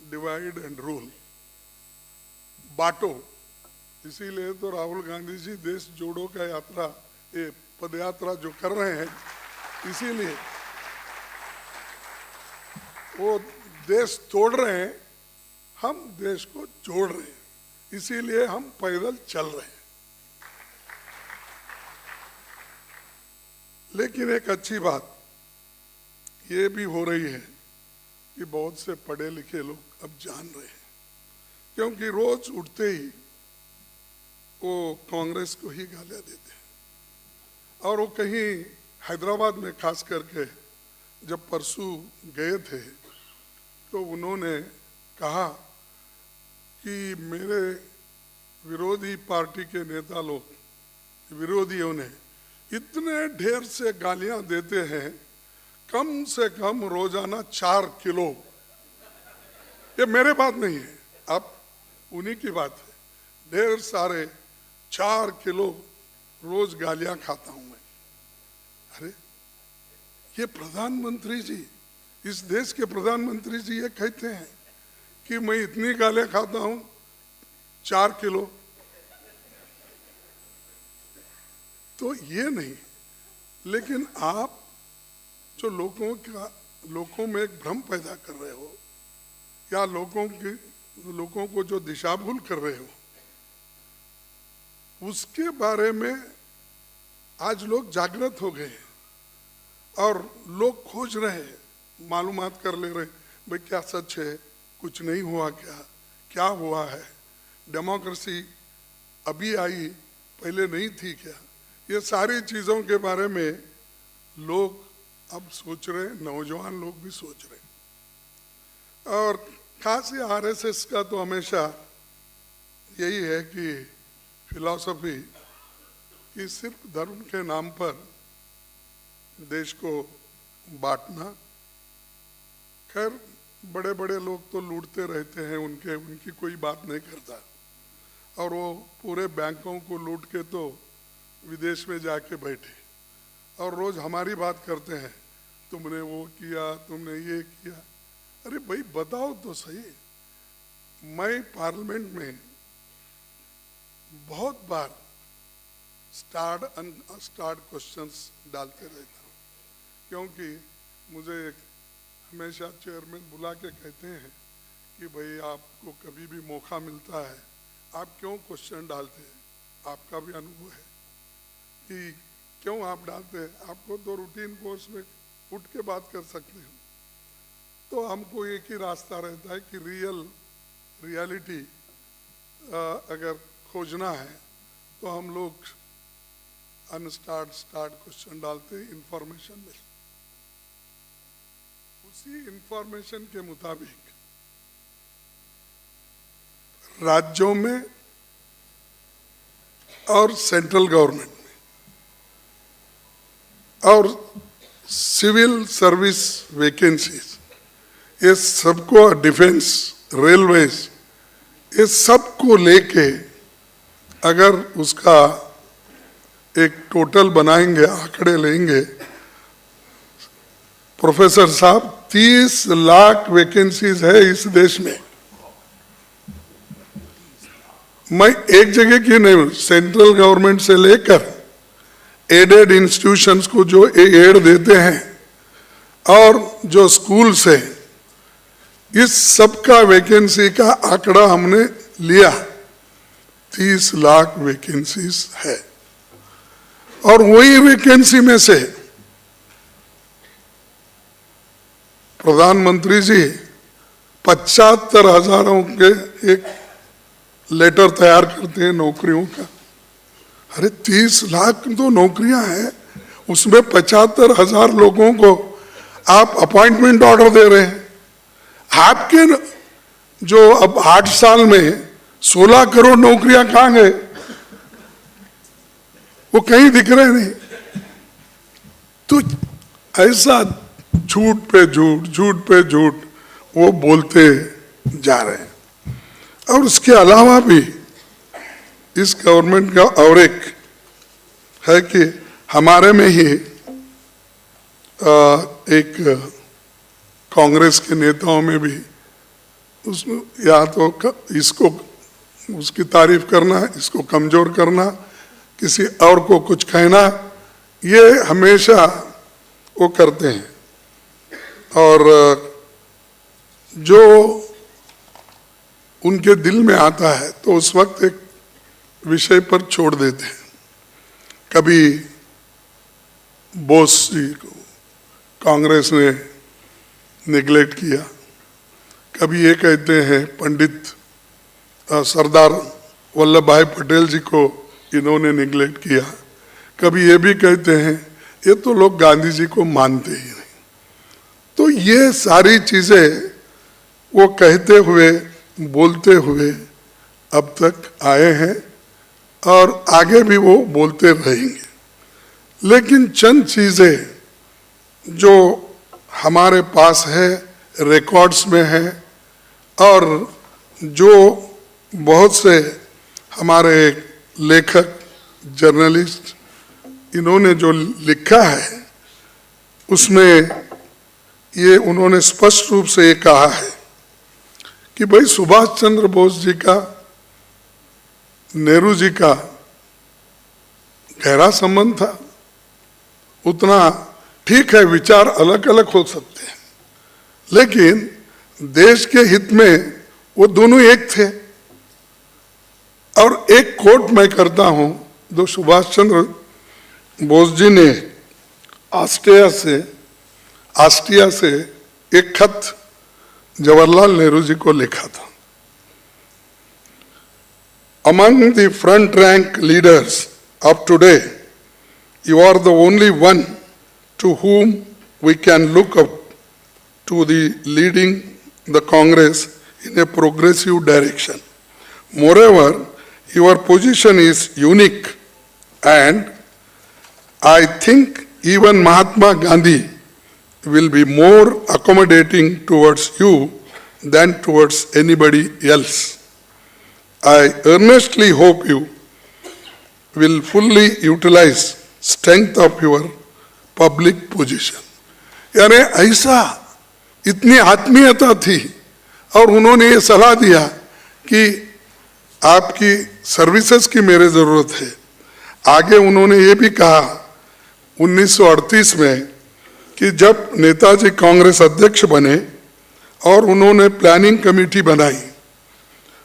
डिवाइड एंड रूल, बांटो। इसीलिए तो राहुल गांधी जी देश जोड़ो का यात्रा, ये पदयात्रा जो कर रहे हैं, इसीलिए वो देश तोड़ रहे हैं, हम देश को जोड़ रहे हैं, इसीलिए हम पैदल चल रहे हैं। लेकिन एक अच्छी बात ये भी हो रही है कि बहुत से पढ़े लिखे लोग अब जान रहे हैं, क्योंकि रोज उठते ही वो कांग्रेस को ही गालियां देते हैं। और वो कहीं हैदराबाद में खास करके जब परसों गए थे तो उन्होंने कहा कि मेरे विरोधी पार्टी के नेता लोग, विरोधियों ने इतने ढेर से गालियां देते हैं, कम से कम रोजाना 4 किलो। ये मेरे बात नहीं है, अब उन्हीं की बात है। ढेर सारे 4 किलो रोज गालियां खाता हूं मैं। अरे ये प्रधानमंत्री जी, इस देश के प्रधानमंत्री जी ये कहते हैं कि मैं इतनी गालियां खाता हूं 4 किलो। तो ये नहीं, लेकिन आप जो लोगों में एक भ्रम पैदा कर रहे हो या लोगों को जो दिशा भूल कर रहे हो, उसके बारे में आज लोग जागृत हो गए और लोग खोज रहे हैं, मालूमात कर ले रहे हैं, भाई क्या सच है, कुछ नहीं हुआ क्या हुआ है, डेमोक्रेसी अभी आई, पहले नहीं थी क्या? ये सारी चीज़ों के बारे में लोग अब सोच रहे, नौजवान लोग भी सोच रहे। और खास ये आरएसएस का तो हमेशा यही है कि फिलॉसफी कि सिर्फ धर्म के नाम पर देश को बांटना। खैर बड़े बड़े लोग तो लूटते रहते हैं, उनकी कोई बात नहीं करता, और वो पूरे बैंकों को लूट के तो विदेश में जाके बैठे और रोज हमारी बात करते हैं, तुमने वो किया, तुमने ये किया। अरे भाई बताओ तो सही। मैं पार्लियामेंट में बहुत बार स्टार्ट क्वेश्चंस डालते रहता हूँ, क्योंकि मुझे हमेशा चेयरमैन बुला के कहते हैं कि भाई आपको कभी भी मौका मिलता है आप क्यों क्वेश्चन डालते हैं, आपका भी अनुभव है कि क्यों आप डालते हैं, आपको तो रूटीन कोर्स में उठ के बात कर सकते हो। तो हमको एक ही रास्ता रहता है कि रियलिटी अगर खोजना है तो हम लोग स्टार्ट क्वेश्चन डालते हैं, इंफॉर्मेशन में, उसी इंफॉर्मेशन के मुताबिक राज्यों में और सेंट्रल गवर्नमेंट में और सिविल सर्विस वैकेंसीज, ये सबको, डिफेंस, रेलवेज, ये सबको लेके अगर उसका एक टोटल बनाएंगे, आंकड़े लेंगे, प्रोफेसर साहब 30 लाख वैकेंसीज है इस देश में। मैं एक जगह की नहीं, सेंट्रल गवर्नमेंट से लेकर एडेड इंस्टीट्यूशंस को जो एड देते हैं और जो स्कूल से, इस सब का वैकेंसी का आंकड़ा हमने लिया, 30 लाख वैकेंसीज है। और वही वैकेंसी में से प्रधानमंत्री जी 75,000 के एक लेटर तैयार करते हैं नौकरियों का। अरे 30 लाख तो नौकरियां हैं, उसमें 75,000 लोगों को आप अपॉइंटमेंट ऑर्डर दे रहे हैं। आपके जो अब 8 साल में 16 करोड़ नौकरियां कहां गए, वो कहीं दिख रहे नहीं। तो ऐसा झूठ पे झूठ, झूठ पे झूठ वो बोलते जा रहे हैं। और उसके अलावा भी इस गवर्नमेंट का और एक है कि हमारे में ही एक कांग्रेस के नेताओं में भी उसमें या तो इसको उसकी तारीफ करना, इसको कमजोर करना, किसी और को कुछ कहना, ये हमेशा वो करते हैं। और जो उनके दिल में आता है तो उस वक्त एक विषय पर छोड़ देते हैं। कभी बोस जी को कांग्रेस ने निगलेक्ट किया, कभी ये कहते हैं पंडित सरदार वल्लभ भाई पटेल जी को इन्होंने निगलेक्ट किया, कभी ये भी कहते हैं ये तो लोग गांधी जी को मानते ही नहीं। तो ये सारी चीजें वो कहते हुए, बोलते हुए अब तक आए हैं और आगे भी वो बोलते रहेंगे। लेकिन चंद चीजें जो हमारे पास है, रिकॉर्ड्स में है, और जो बहुत से हमारे लेखक, जर्नलिस्ट इन्होंने जो लिखा है उसमें ये उन्होंने स्पष्ट रूप से ये कहा है कि भाई सुभाष चंद्र बोस जी का नेहरू जी का गहरा संबंध था। उतना ठीक है, विचार अलग अलग हो सकते हैं, लेकिन देश के हित में वो दोनों एक थे। और एक कोट मैं करता हूं, जो सुभाष चंद्र बोस जी ने ऑस्ट्रिया से एक खत जवाहरलाल नेहरू जी को लिखा था। Among the front rank leaders of today, you are the only one to whom we can look up to the leading the Congress in a progressive direction. Moreover, your position is unique, and I think even Mahatma Gandhi will be more accommodating towards you than towards anybody else. I earnestly hope you will fully utilize strength of your public position. यानी ऐसा इतनी आत्मीयता थी और उन्होंने ये सलाह दिया कि आपकी सर्विसेज की मेरे जरूरत है। आगे उन्होंने ये भी कहा 1938 में कि जब नेताजी कांग्रेस अध्यक्ष बने और उन्होंने प्लानिंग कमेटी बनाई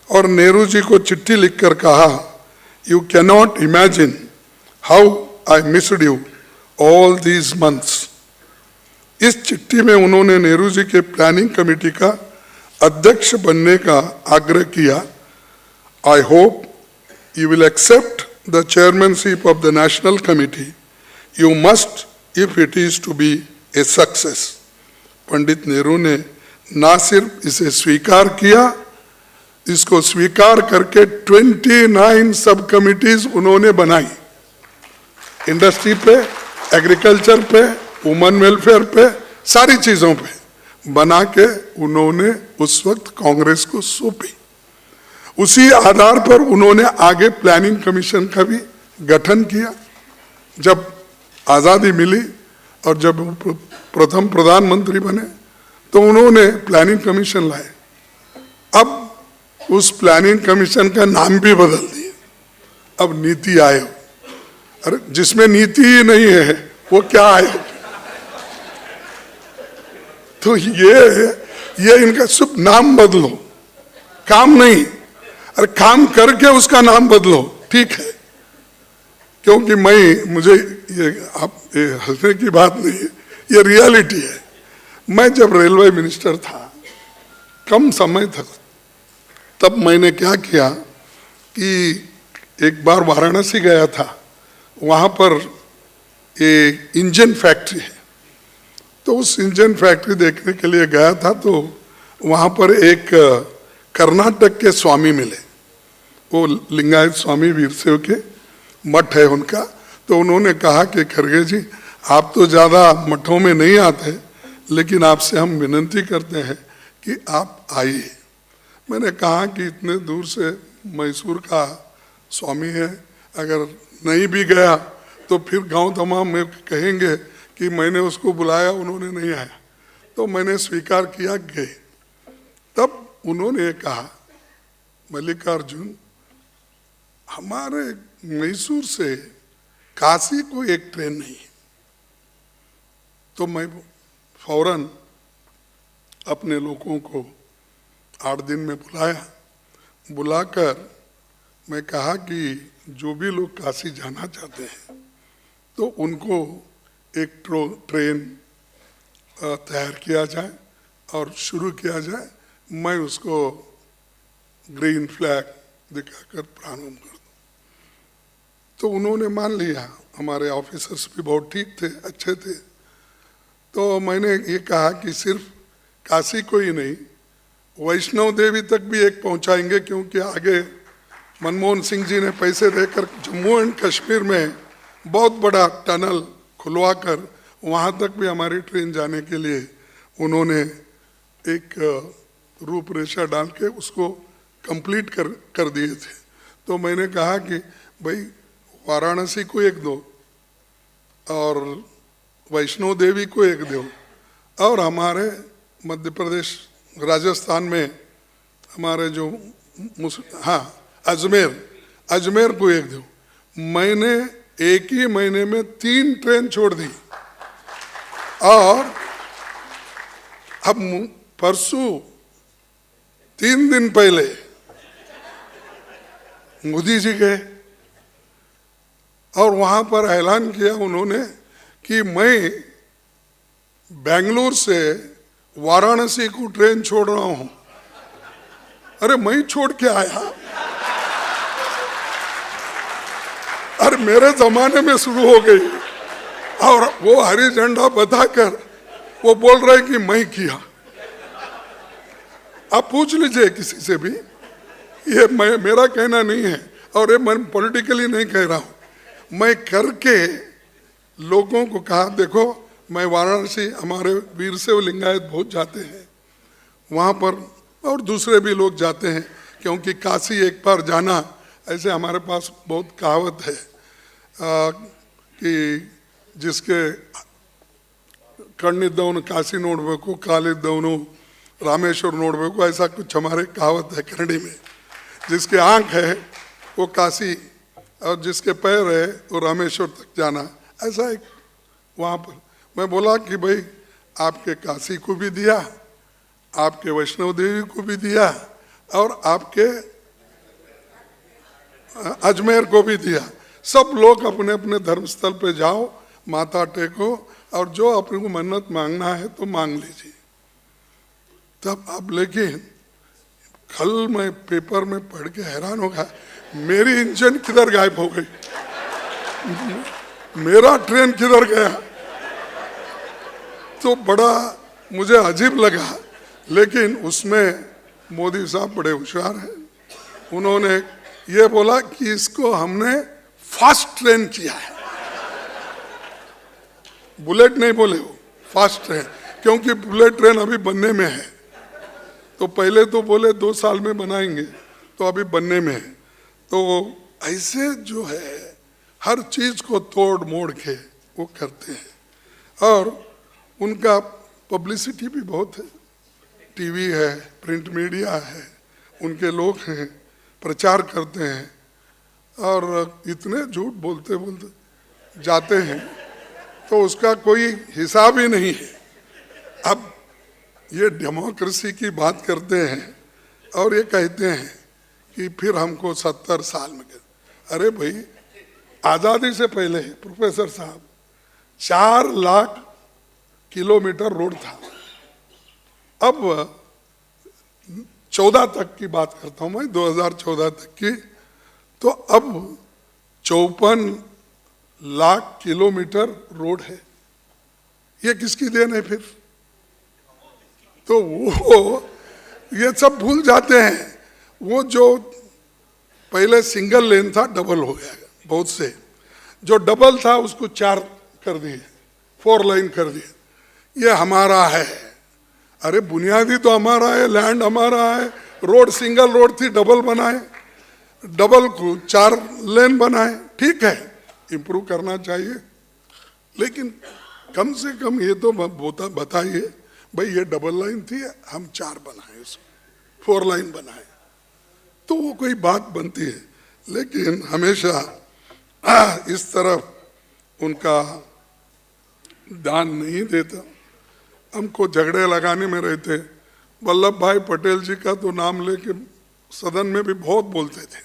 और नेहरू जी को चिट्ठी लिखकर कहा, you can not imagine how I missed you all these months. इस चिट्ठी में उन्होंने नेहरू जी के प्लानिंग कमेटी का अध्यक्ष बनने का आग्रह किया। I hope you will accept the chairmanship of the national committee. You must if it is to be a success. Pandit Nehru ने ना सिर्फ इसे स्वीकार किया, इसको स्वीकार करके 29 सब कमिटीज उन्होंने बनाई, इंडस्ट्री पे, एग्रीकल्चर पे, वुमेन वेलफेयर पे, सारी चीजों पे बना के उन्होंने उस वक्त कांग्रेस को सौंपी। उसी आधार पर उन्होंने आगे प्लानिंग कमीशन का भी गठन किया। जब आजादी मिली और जब प्रथम प्रधानमंत्री बने तो उन्होंने प्लानिंग कमीशन लाए। अब उस प्लानिंग कमीशन का नाम भी बदल दिया, अब नीति आयोग। अरे जिसमें नीति ही नहीं है वो क्या आयोग? तो ये इनका सिर्फ नाम बदलो, काम नहीं। अरे काम करके उसका नाम बदलो, ठीक है। क्योंकि मुझे ये हंसने की बात नहीं है, ये रियलिटी है। मैं जब रेलवे मिनिस्टर था, कम समय था, तब मैंने क्या किया कि एक बार वाराणसी गया था, वहाँ पर एक इंजन फैक्ट्री है, तो उस इंजन फैक्ट्री देखने के लिए गया था। तो वहाँ पर एक कर्नाटक के स्वामी मिले, वो लिंगायत स्वामी वीरशैव के मठ है उनका। तो उन्होंने कहा कि खड़गे जी, आप तो ज़्यादा मठों में नहीं आते, लेकिन आपसे हम विनती करते हैं कि आप आइए। मैंने कहा कि इतने दूर से मैसूर का स्वामी है, अगर नहीं भी गया तो फिर गांव तमाम में कहेंगे कि मैंने उसको बुलाया, उन्होंने नहीं आया। तो मैंने स्वीकार किया, गए। तब उन्होंने कहा, मल्लिकार्जुन, हमारे मैसूर से काशी को एक ट्रेन नहीं है। तो मैं फौरन अपने लोगों को 8 दिन में बुलाकर मैं कहा कि जो भी लोग काशी जाना चाहते हैं तो उनको एक ट्रेन तैयार किया जाए और शुरू किया जाए। मैं उसको ग्रीन फ्लैग दिखाकर प्रारंभ कर दूं। तो उन्होंने मान लिया। हमारे ऑफिसर्स भी बहुत ठीक थे, अच्छे थे। तो मैंने ये कहा कि सिर्फ काशी को ही नहीं, वैष्णव देवी तक भी एक पहुंचाएंगे, क्योंकि आगे मनमोहन सिंह जी ने पैसे देकर जम्मू एंड कश्मीर में बहुत बड़ा टनल खुलवाकर वहाँ तक भी हमारी ट्रेन जाने के लिए उन्होंने एक रूपरेखा डाल के उसको कंप्लीट कर दिए थे। तो मैंने कहा कि भाई वाराणसी को एक दो और वैष्णो देवी को एक दो, और हमारे मध्य प्रदेश राजस्थान में हमारे जो अजमेर को एक दो। मैंने एक ही महीने में 3 ट्रेन छोड़ दी। और अब परसों 3 दिन पहले मोदी जी गए और वहां पर ऐलान किया उन्होंने कि मैं बेंगलुरु से वाराणसी को ट्रेन छोड़ रहा हूं। अरे मैं छोड़ के आया, अरे मेरे जमाने में शुरू हो गई। और वो हरी झंडा बताकर वो बोल रहे कि मैं किया। आप पूछ लीजिए किसी से भी, ये मेरा कहना नहीं है और ये मैं पॉलिटिकली नहीं कह रहा हूं। मैं करके लोगों को कहा, देखो मैं वाराणसी, हमारे वीरशैव लिंगायत बहुत जाते हैं वहाँ पर, और दूसरे भी लोग जाते हैं, क्योंकि काशी एक बार जाना, ऐसे हमारे पास बहुत कहावत है कि जिसके कण्ಣಿದ್ದವನು काशी ನೋಡಬೇಕು, ಕಾಲಿದ್ದವನು रामेश्वर ನೋಡಬೇಕು, ऐसा कुछ हमारे कहावत है कन्नड़ी में। जिसके आँख है वो काशी और जिसके पैर है वो रामेश्वर तक जाना, ऐसा एक वहाँ पर। मैं बोला कि भाई आपके काशी को भी दिया, आपके वैष्णव देवी को भी दिया और आपके अजमेर को भी दिया। सब लोग अपने अपने धर्मस्थल पे जाओ, माथा टेको और जो अपने को मन्नत मांगना है तो मांग लीजिए। तब अब लेकिन कल मैं पेपर में पढ़ के हैरान हो गया, मेरी इंजन किधर गायब हो गई, मेरा ट्रेन किधर गया। तो बड़ा मुझे अजीब लगा, लेकिन उसमें मोदी साहब बड़े होशियार हैं। उन्होंने ये बोला कि इसको हमने फास्ट ट्रेन किया है, बुलेट नहीं बोले वो, फास्ट ट्रेन, क्योंकि बुलेट ट्रेन अभी बनने में है। तो पहले तो बोले 2 साल में बनाएंगे, तो अभी बनने में है। तो ऐसे जो है हर चीज को तोड़ मोड़ के वो करते हैं और उनका पब्लिसिटी भी बहुत है, टीवी है, प्रिंट मीडिया है, उनके लोग हैं, प्रचार करते हैं और इतने झूठ बोलते बोलते जाते हैं तो उसका कोई हिसाब ही नहीं है। अब ये डेमोक्रेसी की बात करते हैं और ये कहते हैं कि फिर हमको 70 साल में, अरे भाई आज़ादी से पहले प्रोफेसर साहब 4 लाख किलोमीटर रोड था। अब 14 तक की बात करता हूं मैं, 2014 तक की, तो अब 54 लाख किलोमीटर रोड है। ये किसकी देन है फिर? तो वो ये सब भूल जाते हैं। वो जो पहले सिंगल लेन था डबल हो गया, बहुत से जो डबल था उसको 4 कर दिए, 4 लाइन कर दिए। ये हमारा है। अरे बुनियादी तो हमारा है, लैंड हमारा है, रोड सिंगल रोड थी डबल बनाए, डबल को 4 लेन बनाए, ठीक है, इम्प्रूव करना चाहिए, लेकिन कम से कम ये तो बताइए भाई ये डबल लाइन थी, हम 4 बनाए, उसको 4 लाइन बनाए, तो वो कोई बात बनती है। लेकिन हमेशा इस तरफ उनका ध्यान नहीं देता। हमको झगड़े लगाने में रहते। वल्लभ भाई पटेल जी का तो नाम लेके सदन में भी बहुत बोलते थे।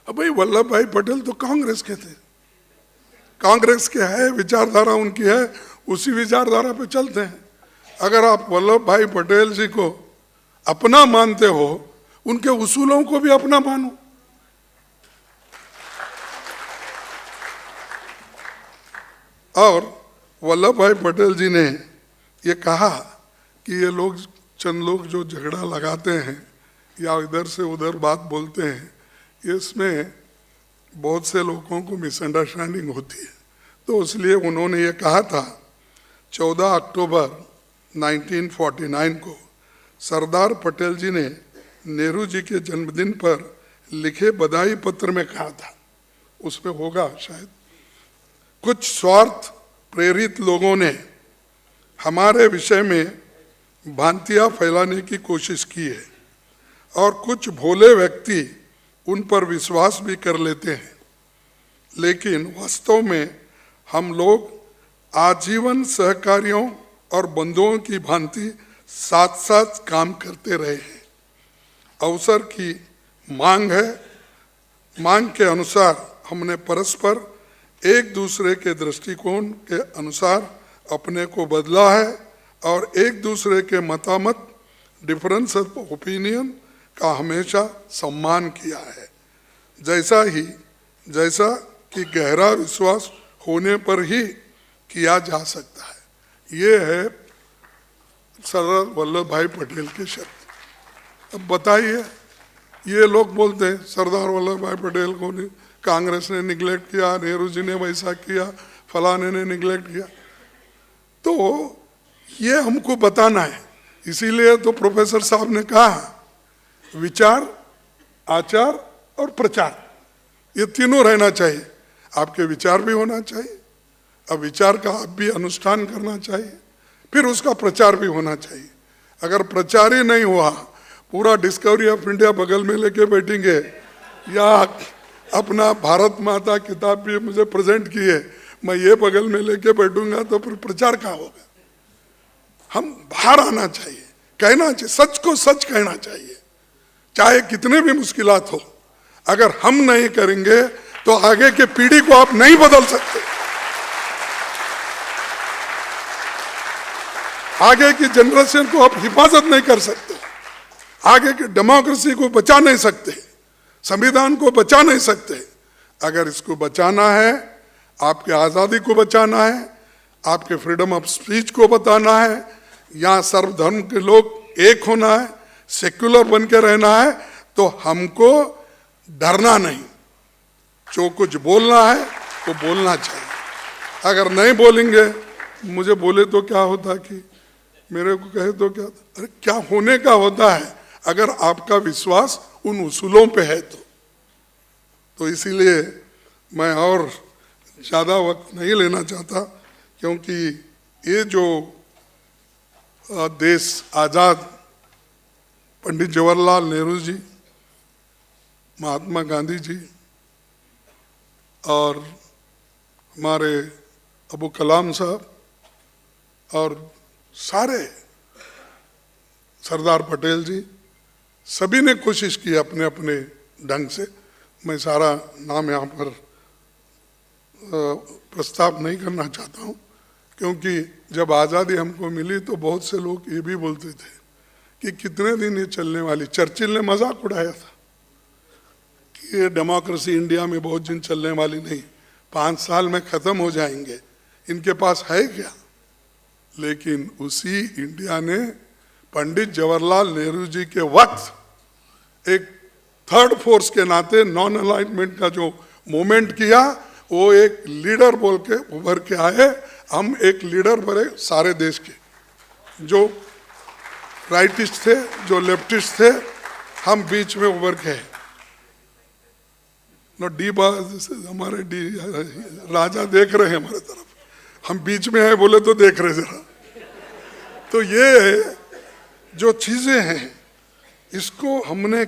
अब भाई वल्लभ भाई पटेल तो कांग्रेस के थे, कांग्रेस के है, विचारधारा उनकी है, उसी विचारधारा पे चलते हैं। अगर आप वल्लभ भाई पटेल जी को अपना मानते हो, उनके उसूलों को भी अपना मानो। और वल्लभ भाई पटेल जी ने ये कहा कि ये लोग, चंद लोग जो झगड़ा लगाते हैं या इधर से उधर बात बोलते हैं, इसमें बहुत से लोगों को मिसअंडरस्टैंडिंग होती है। तो इसलिए उन्होंने ये कहा था 14 अक्टूबर 1949 को सरदार पटेल जी ने नेहरू जी के जन्मदिन पर लिखे बधाई पत्र में कहा था, उसमें होगा शायद, कुछ स्वार्थ प्रेरित लोगों ने हमारे विषय में भ्रांतियां फैलाने की कोशिश की है और कुछ भोले व्यक्ति उन पर विश्वास भी कर लेते हैं, लेकिन वास्तव में हम लोग आजीवन सहकारियों और बंधुओं की भांति साथ साथ काम करते रहे हैं। अवसर की मांग है, मांग के अनुसार हमने परस्पर एक दूसरे के दृष्टिकोण के अनुसार अपने को बदला है और एक दूसरे के मतामत, डिफरेंस ऑफ ओपिनियन का हमेशा सम्मान किया है, जैसा कि गहरा विश्वास होने पर ही किया जा सकता है। ये है सरदार वल्लभ भाई पटेल के शब्द। अब बताइए, ये लोग बोलते हैं सरदार वल्लभ भाई पटेल को कांग्रेस ने निगलेक्ट किया, नेहरू जी ने वैसा किया, फलाने ने निगलेक्ट किया। तो ये हमको बताना है, इसीलिए तो प्रोफेसर साहब ने कहा विचार, आचार और प्रचार, ये तीनों रहना चाहिए। आपके विचार भी होना चाहिए, अब विचार का आप भी अनुष्ठान करना चाहिए, फिर उसका प्रचार भी होना चाहिए। अगर प्रचार ही नहीं हुआ, पूरा डिस्कवरी ऑफ इंडिया बगल में लेके बैठेंगे या अपना भारत माता किताब भी मुझे प्रेजेंट की है, मैं ये बगल में लेके बैठूंगा, तो फिर प्रचार कहाँ होगा। हम बाहर आना चाहिए, कहना चाहिए, सच को सच कहना चाहिए, चाहे कितने भी मुश्किलात हो। अगर हम नहीं करेंगे तो आगे के पीढ़ी को आप नहीं बदल सकते, आगे की जनरेशन को आप हिफाजत नहीं कर सकते, आगे की डेमोक्रेसी को बचा नहीं सकते, संविधान को बचा नहीं सकते। अगर इसको बचाना है, आपके आज़ादी को बचाना है, आपके फ्रीडम ऑफ स्पीच को बताना है, यहाँ सर्वधर्म के लोग एक होना है, सेक्युलर बन के रहना है, तो हमको डरना नहीं, जो कुछ बोलना है वो बोलना चाहिए। अगर नहीं बोलेंगे, मुझे बोले तो क्या होता कि मेरे को कहे तो क्या, अरे क्या होने का होता है अगर आपका विश्वास उन उसूलों पे है तो इसीलिए मैं और ज़्यादा वक्त नहीं लेना चाहता, क्योंकि ये जो देश आज़ाद पंडित जवाहरलाल नेहरू जी, महात्मा गांधी जी और हमारे अबू कलाम साहब और सारे सरदार पटेल जी, सभी ने कोशिश की अपने अपने ढंग से। मैं सारा नाम यहाँ पर प्रस्ताव नहीं करना चाहता हूँ, क्योंकि जब आज़ादी हमको मिली तो बहुत से लोग ये भी बोलते थे कि कितने दिन ये चलने वाली। चर्चिल ने मजाक उड़ाया था कि ये डेमोक्रेसी इंडिया में बहुत दिन चलने वाली नहीं, 5 साल में ख़त्म हो जाएंगे, इनके पास है क्या। लेकिन उसी इंडिया ने पंडित जवाहरलाल नेहरू जी के वक्त एक थर्ड फोर्स के नाते नॉन अलाइनमेंट का जो मूवमेंट किया, वो एक लीडर बोल के उभर के आए। हम एक लीडर बने सारे देश के, जो राइटिस्ट थे, जो लेफ्टिस्ट थे, हम बीच में उभर के हैं। हमारे डी राजा देख रहे हैं हमारे तरफ, हम बीच में हैं बोले तो देख रहे जरा। तो ये जो चीजें हैं इसको हमने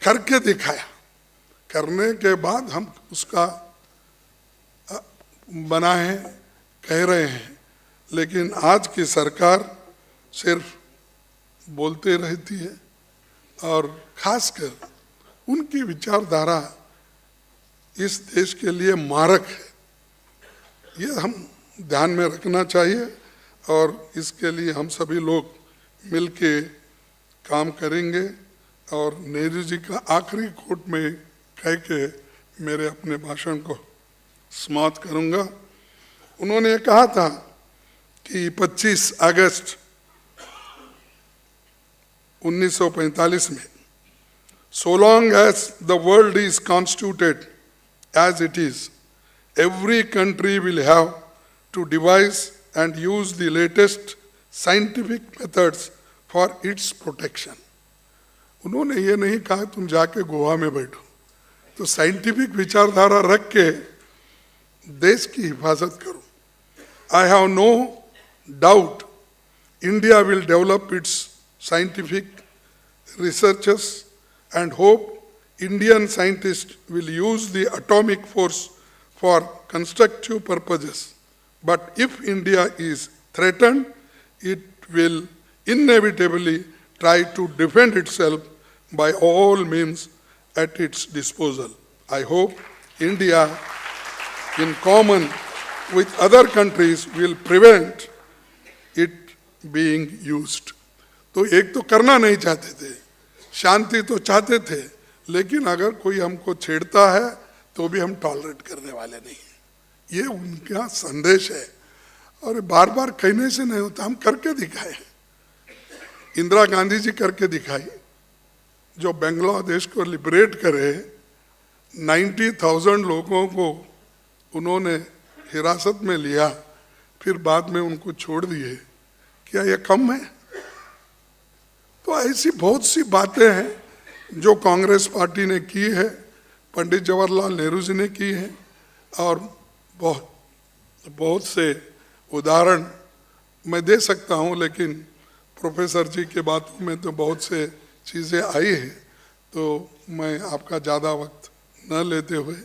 करके दिखाया, करने के बाद हम उसका बनाए कह रहे हैं। लेकिन आज की सरकार सिर्फ बोलते रहती है और खासकर उनकी विचारधारा इस देश के लिए मारक है। ये हम ध्यान में रखना चाहिए और इसके लिए हम सभी लोग मिलके काम करेंगे। और नेहरू जी का आखिरी कोट में कह के मेरे अपने भाषण को समाप्त करूंगा। उन्होंने कहा था कि 25 अगस्त 1945 में, so long as the world is constituted as it is, every country will have to devise and use the latest scientific methods for its protection. उन्होंने ये नहीं कहा तुम जाके गोवा में बैठो, तो साइंटिफिक विचारधारा रख के देश की हिफाजत करो। I have no doubt India will develop its scientific researches and hope Indian scientists will use the atomic force for constructive purposes. But if India is threatened, it will inevitably try to defend itself by all means at its disposal. I hope India, in common with other countries, will prevent it being used. तो एक तो करना नहीं चाहते थे, शांति तो चाहते थे, लेकिन अगर कोई हमको छेड़ता है तो भी हम टॉलरेट करने वाले नहीं हैं। ये उनका संदेश है और बार बार कहने से नहीं होता, हम करके दिखाए। इंदिरा गांधी जी करके दिखाई, जो बांग्लादेश को लिबरेट करे, 90,000 लोगों को उन्होंने हिरासत में लिया, फिर बाद में उनको छोड़ दिए। क्या ये कम है? तो ऐसी बहुत सी बातें हैं जो कांग्रेस पार्टी ने की है, पंडित जवाहरलाल नेहरू जी ने की है, और बहुत से उदाहरण मैं दे सकता हूं, लेकिन प्रोफेसर जी के बातों में तो बहुत से चीज़ें आई हैं, तो मैं आपका ज़्यादा वक्त न लेते हुए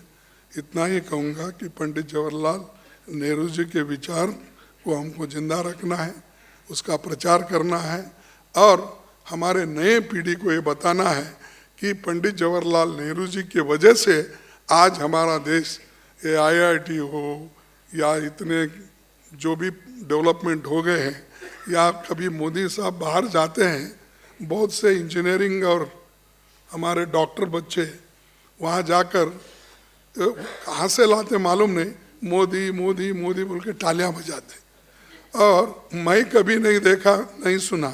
इतना ही कहूँगा कि पंडित जवाहरलाल नेहरू जी के विचार को हमको जिंदा रखना है, उसका प्रचार करना है और हमारे नए पीढ़ी को ये बताना है कि पंडित जवाहरलाल नेहरू जी की वजह से आज हमारा देश, ये IIT हो या इतने जो भी डेवलपमेंट हो गए हैं, या कभी मोदी साहब बाहर जाते हैं, बहुत से इंजीनियरिंग और हमारे डॉक्टर बच्चे वहाँ जाकर कहाँ से लाते मालूम नहीं, मोदी मोदी मोदी बोल के तालियां बजाते। और मैं कभी नहीं देखा, नहीं सुना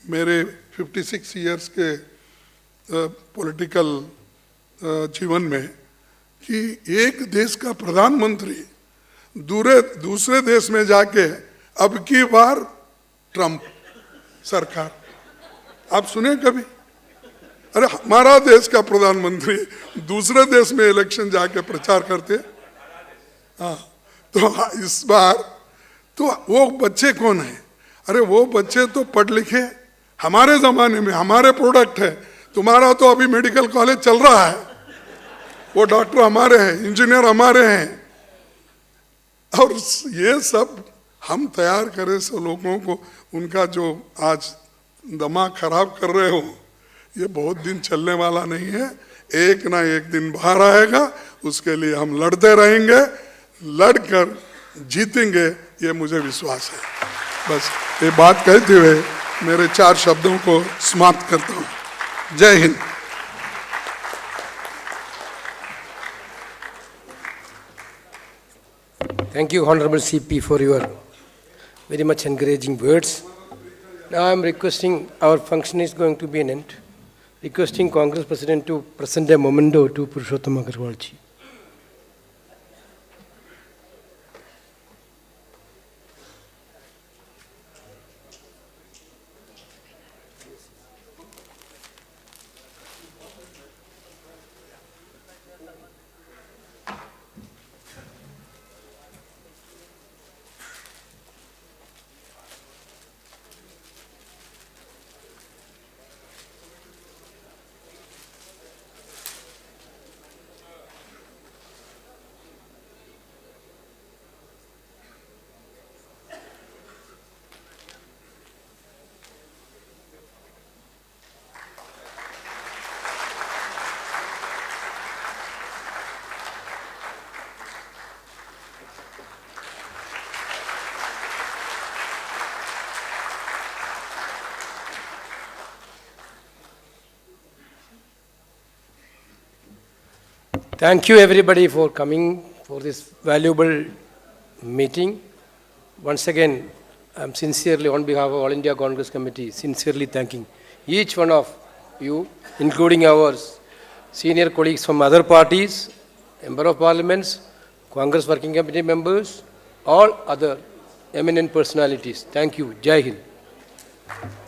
मेरे 56 इयर्स के पॉलिटिकल जीवन में कि एक देश का प्रधानमंत्री दूसरे देश में जाके अब की बार ट्रंप सरकार, आप सुने कभी? अरे हमारा देश का प्रधानमंत्री दूसरे देश में इलेक्शन जाके प्रचार करते। हाँ, तो इस बार तो वो बच्चे कौन है? अरे वो बच्चे तो पढ़ लिखे, हमारे जमाने में हमारे प्रोडक्ट है। तुम्हारा तो अभी मेडिकल कॉलेज चल रहा है, वो डॉक्टर हमारे हैं, इंजीनियर हमारे हैं, और ये सब हम तैयार करें सब लोगों को। उनका जो आज दिमाग खराब कर रहे हो, ये बहुत दिन चलने वाला नहीं है, एक ना एक दिन बाहर आएगा, उसके लिए हम लड़ते रहेंगे, लड़कर जीतेंगे, ये मुझे विश्वास है। बस ये बात कहते हुए मेरे 4 शब्दों को समाप्त करता हूँ। जय Hind. Thank you, Honorable CP, for your very much encouraging words. Now I am requesting, our function is going to be an end, requesting Congress President to present a memento to Purushottam Agarwal ji. Thank you everybody for coming for this valuable meeting. Once again, I am sincerely on behalf of All India Congress Committee, sincerely thanking each one of you, including our senior colleagues from other parties, Member of Parliaments, Congress Working Committee members, all other eminent personalities. Thank you. Jai Hind.